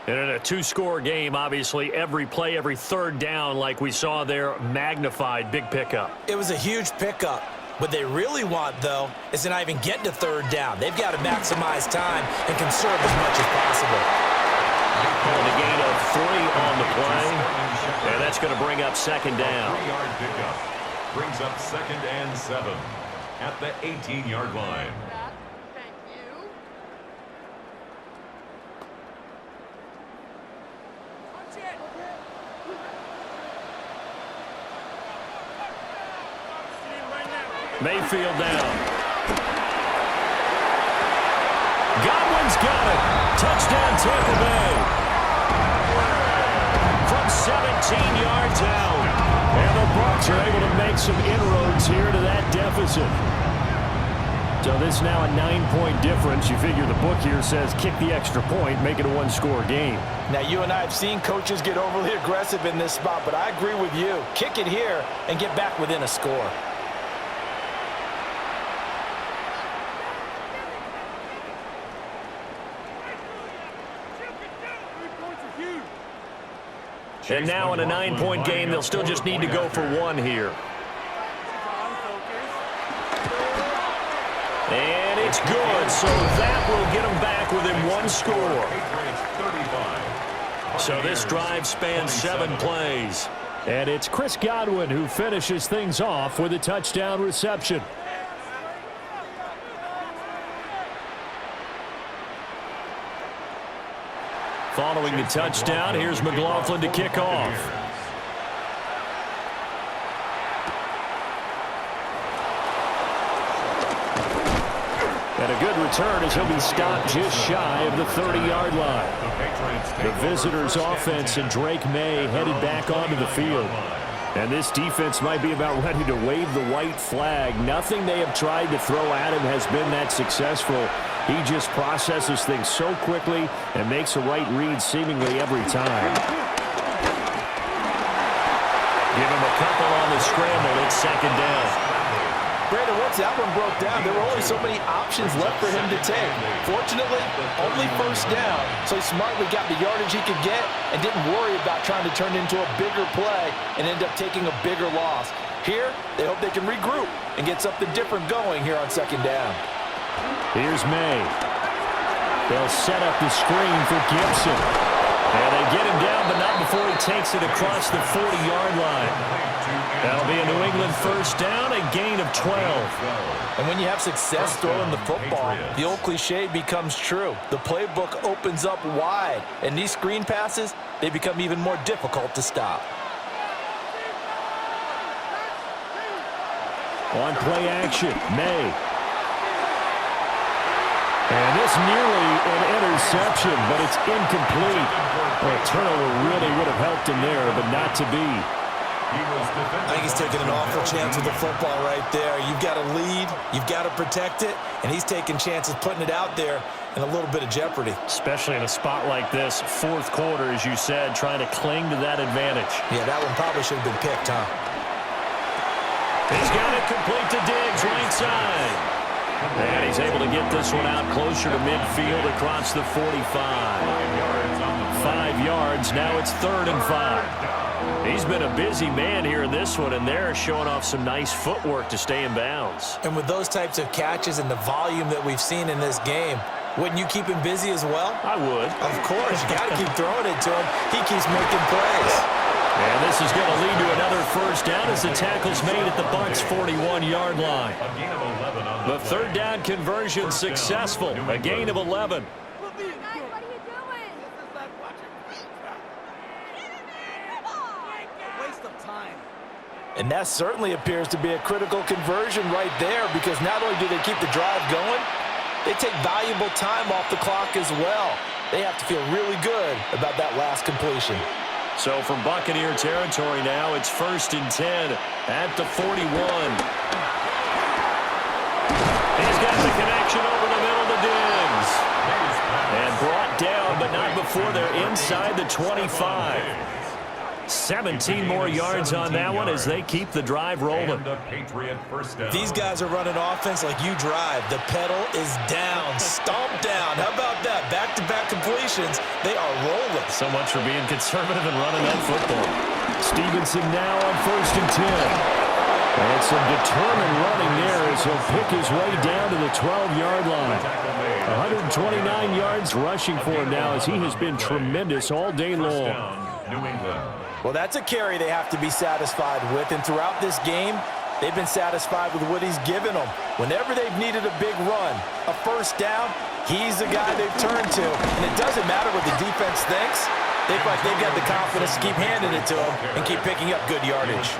And in a 2-score game, obviously, every play, every 3rd down, like we saw there, magnified. Big pickup. It was a huge pickup. What they really want, though, is to not even get to 3rd down. They've got to maximize time and conserve as much as possible. And a gain of 3 on the play. And that's going to bring up 2nd down. 3-yard pickup brings up 2nd and 7 at the 18-yard line. Mayfield down. Godwin's got it. Touchdown Tampa Bay. From 17 yards out. And the Bucs are able to make some inroads here to that deficit. So this is now a 9-point difference. You figure the book here says kick the extra point, make it a one-score game. Now, you and I have seen coaches get overly aggressive in this spot, but I agree with you. Kick it here and get back within a score. And now in a 9-point game, they'll still just need to go for one here. And it's good, so that will get them back within one score. So this drive spans 7 plays. And it's Chris Godwin who finishes things off with a touchdown reception. Following the touchdown, here's McLaughlin to kick off. And a good return as he'll be stopped just shy of the 30-yard line. The visitors' offense and Drake May headed back onto the field. And this defense might be about ready to wave the white flag. Nothing they have tried to throw at him has been that successful. He just processes things so quickly and makes a right read seemingly every time. Give him a couple on the scramble. It's 2nd down. Brandon, once that one broke down, there were only so many options left for him to take. Fortunately, only 1st down, so he smartly got the yardage he could get and didn't worry about trying to turn into a bigger play and end up taking a bigger loss. Here, they hope they can regroup and get something different going here on 2nd down. Here's May. They'll set up the screen for Gibson. And they get him down, but not before he takes it across the 40-yard line. That'll be a New England 1st down, a gain of 12. And when you have success throwing the football, the old cliche becomes true. The playbook opens up wide, and these screen passes, they become even more difficult to stop. On play action, May. And this nearly an interception, but it's incomplete. Well, a turnover really would have helped him there, but not to be. I think he's taking an awful chance with the football right there. You've got to lead, you've got to protect it, and he's taking chances putting it out there in a little bit of jeopardy. Especially in a spot like this, 4th quarter, as you said, trying to cling to that advantage. Yeah, that one probably should have been picked, huh? He's got it complete to Diggs, right side. And he's able to get this one out closer to midfield across the 45. 5 yards, now it's 3rd and 5. He's been a busy man here in this one, and they're showing off some nice footwork to stay in bounds. And with those types of catches and the volume that we've seen in this game, wouldn't you keep him busy as well? I would. Of course, you got to keep throwing it to him. He keeps making plays. And this is going to lead to another 1st down as the tackle's made at the Bucs' 41-yard line. The 3rd down conversion successful, a gain of 11. And that certainly appears to be a critical conversion right there, because not only do they keep the drive going, they take valuable time off the clock as well. They have to feel really good about that last completion. So from Buccaneer territory now, it's 1st and 10 at the 41. He's got the connection over the middle to Diggs. And brought down, but not before they're inside the 25. 17 more yards on that one as they keep the drive rolling. These guys are running offense like you drive. The pedal is down, stomped down. How about that? Back-to-back completions. They are rolling. So much for being conservative and running that football. Stevenson now on 1st and 10. And some determined running there as he'll pick his way down to the 12-yard line. 129 yards rushing for him now as he has been tremendous all day long. New England. Well, that's a carry they have to be satisfied with, and throughout this game, they've been satisfied with what he's given them. Whenever they've needed a big run, a 1st down, he's the guy they've turned to. And it doesn't matter what the defense thinks. They feel like they've got the confidence to keep handing it to them and keep picking up good yardage.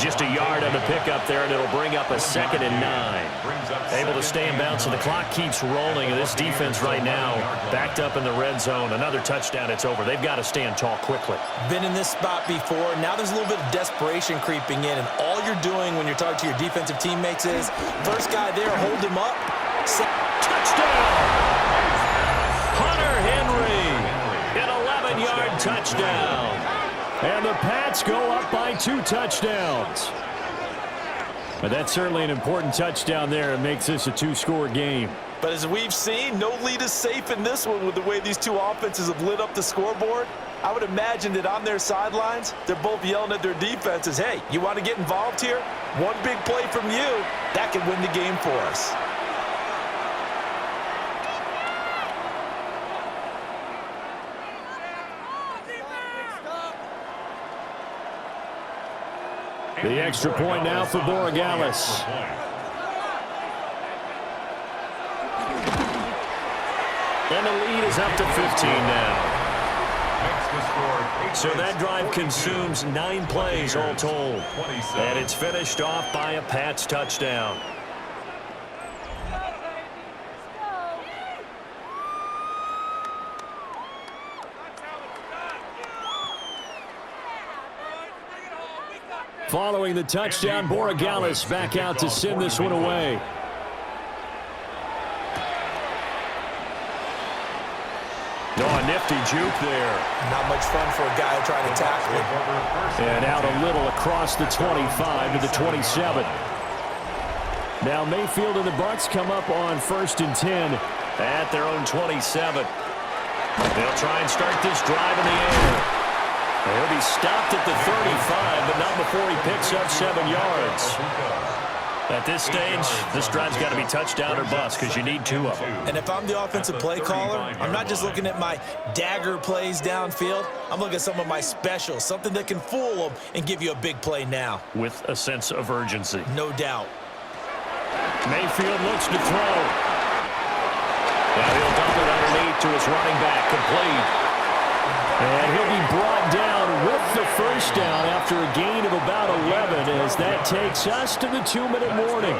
Just a yard on the pickup there, and it'll bring up a 2nd and 9. Able to stay in bounds, so the clock keeps rolling. And this defense right now backed up in the red zone. Another touchdown, it's over. They've got to stand tall quickly. Been in this spot before. Now there's a little bit of desperation creeping in, and all you're doing when you're talking to your defensive teammates is, first guy there, hold him up. Touchdown! Hunter Henry, an 11-yard touchdown. And the Pats go up by 2 touchdowns. But that's certainly an important touchdown there. It makes this a 2-score game. But as we've seen, no lead is safe in this one with the way these two offenses have lit up the scoreboard. I would imagine that on their sidelines, they're both yelling at their defenses, hey, you want to get involved here? One big play from you, that can win the game for us. The extra point now for Borregales. And the lead is up to 15 now. So that drive consumes 9 plays all told. And it's finished off by a Pats touchdown. Following the touchdown, Borregales back out to send this one away. Oh, a nifty juke there. Not much fun for a guy trying to tackle it. And out a little across the 25 to the 27. Now Mayfield and the Bucs come up on 1st and 10 at their own 27. They'll try and start this drive in the air. He'll be stopped at the 35, but not before he picks up 7 yards. At this stage, this drive's got to be touchdown or bust because you need 2 of them. And if I'm the offensive play caller, I'm not just looking at my dagger plays downfield. I'm looking at some of my specials, something that can fool them and give you a big play now. With a sense of urgency. No doubt. Mayfield looks to throw. Now he'll dump it underneath to his running back, complete. And he'll be brought down with the first down after a gain of about 11 as that takes us to the 2-minute warning.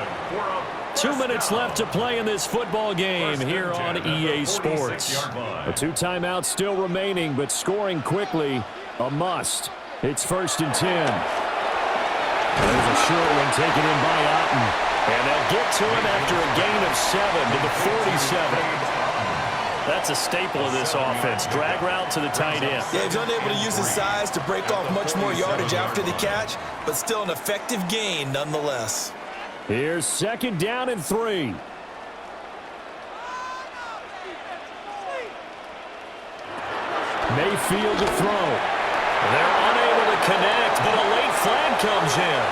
2 minutes left to play in this football game here on EA Sports. The 2 timeouts still remaining, but scoring quickly, a must. It's 1st and 10. There's a short one taken in by Otten. And they'll get to him after a gain of 7 to the 47. That's a staple of this offense. Drag route to the tight end. Yeah, he's unable to use his size to break off much more yardage after the catch, but still an effective gain nonetheless. Here's 2nd down and 3. Mayfield to throw. They're unable to connect, but a late flag comes in.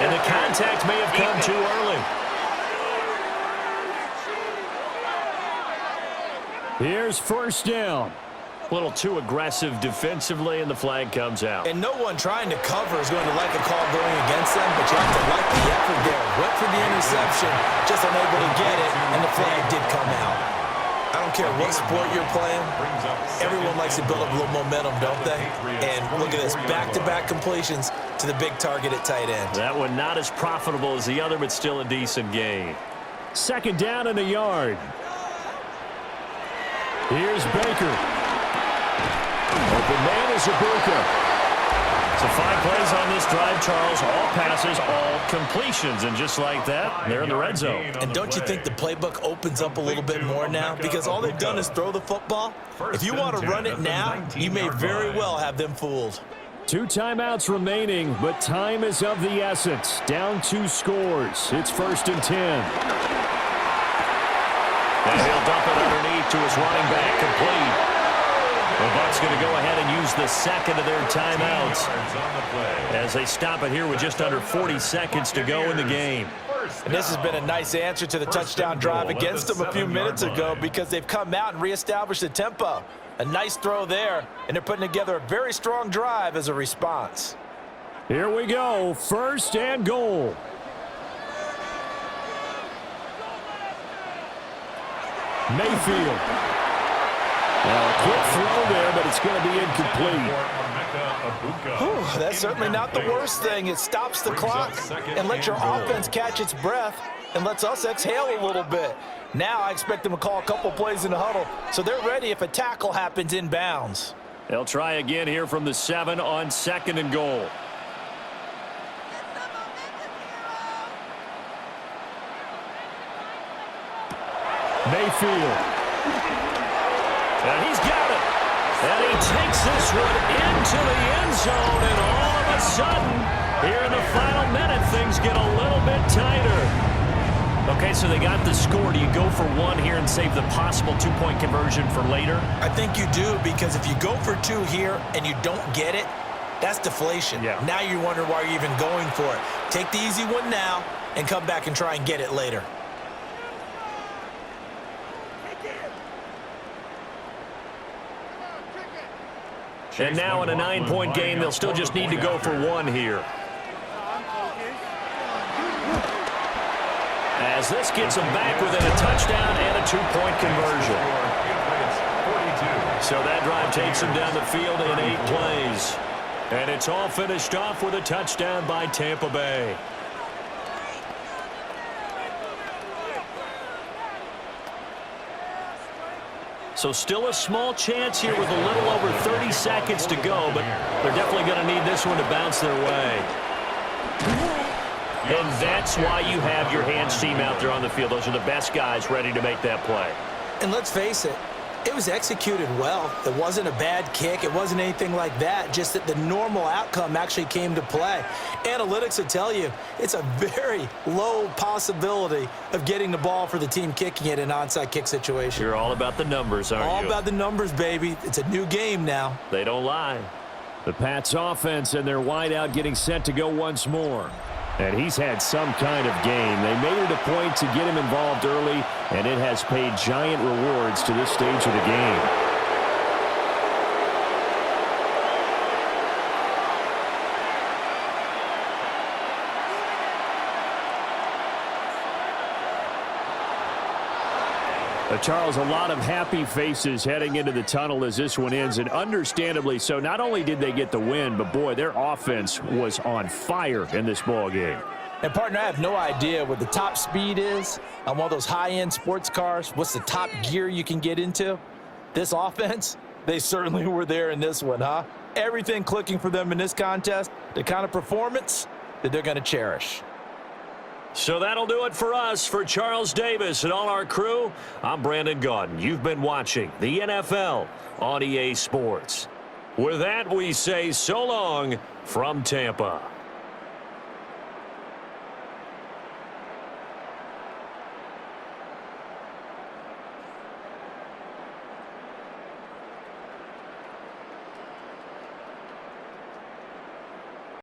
And the contact may have come too early. Here's 1st down. A little too aggressive defensively, and the flag comes out. And no one trying to cover is going to like a call going against them, but you have to like the effort there. Went for the interception, just unable to get it, and the flag did come out. I don't care what sport you're playing. Everyone likes to build up a little momentum, don't they? And look at this, back-to-back completions to the big target at tight end. That one not as profitable as the other, but still a decent gain. 2nd down and a yard. Here's Baker. Open man is Ibuka. So 5 plays on this drive, Charles. All passes, all completions. And just like that, they're in the red zone. And don't you think the playbook opens up a little bit more now? Because all they've done is throw the football. If you want to run it now, you may very well have them fooled. 2 timeouts remaining, but time is of the essence. Down 2 scores. It's 1st and 10. And he'll dump it underneath to his running back, complete. The Bucs going to go ahead and use the 2nd of their timeouts as they stop it here with just under 40 seconds to go in the game. And this has been a nice answer to the touchdown drive against them a few minutes ago because they've come out and reestablished the tempo. A nice throw there, and they're putting together a very strong drive as a response. Here we go, 1st and goal. Mayfield. Now, a quick throw there, but it's going to be incomplete. Whew, that's certainly not the worst thing. It stops the clock and lets your offense catch its breath and lets us exhale a little bit. Now I expect them to call a couple plays in the huddle, so they're ready if a tackle happens inbounds. They'll try again here from the 7 on 2nd and goal. Mayfield. And he's got it. And he takes this one into the end zone, and all of a sudden, here in the final minute, things get a little bit tighter. Okay, so they got the score. Do you go for one here and save the possible two-point conversion for later? I think you do, because if you go for 2 here and you don't get it, that's deflation. Yeah. Now you're wondering why you're even going for it. Take the easy one now and come back and try and get it later. And now in a 9-point game, they'll still just need to go for one here. As this gets them back within a touchdown and a 2-point conversion. So that drive takes them down the field in 8 plays. And it's all finished off with a touchdown by Tampa Bay. So still a small chance here with a little over 30 seconds to go, but they're definitely going to need this one to bounce their way. And that's why you have your hands team out there on the field. Those are the best guys ready to make that play. And let's face it, it was executed well. It wasn't a bad kick. It wasn't anything like that, just that the normal outcome actually came to play. Analytics will tell you it's a very low possibility of getting the ball for the team kicking it in an onside kick situation. You're all about the numbers, aren't you? All about the numbers, baby. It's a new game now. They don't lie. The Pats offense and their wideout getting set to go once more. And he's had some kind of game. They made it a point to get him involved early, and it has paid giant rewards to this stage of the game. Charles, a lot of happy faces heading into the tunnel as this one ends, and understandably so. Not only did they get the win, but boy, their offense was on fire in this ball game. And partner, I have no idea what the top speed is on one of those high-end sports cars. What's the top gear you can get into? This offense, they certainly were there in this one, huh? Everything clicking for them in this contest, the kind of performance that they're going to cherish. So that'll do it for us. For Charles Davis and all our crew, I'm Brandon Gaudin. You've been watching the NFL on EA Sports. With that, we say so long from Tampa.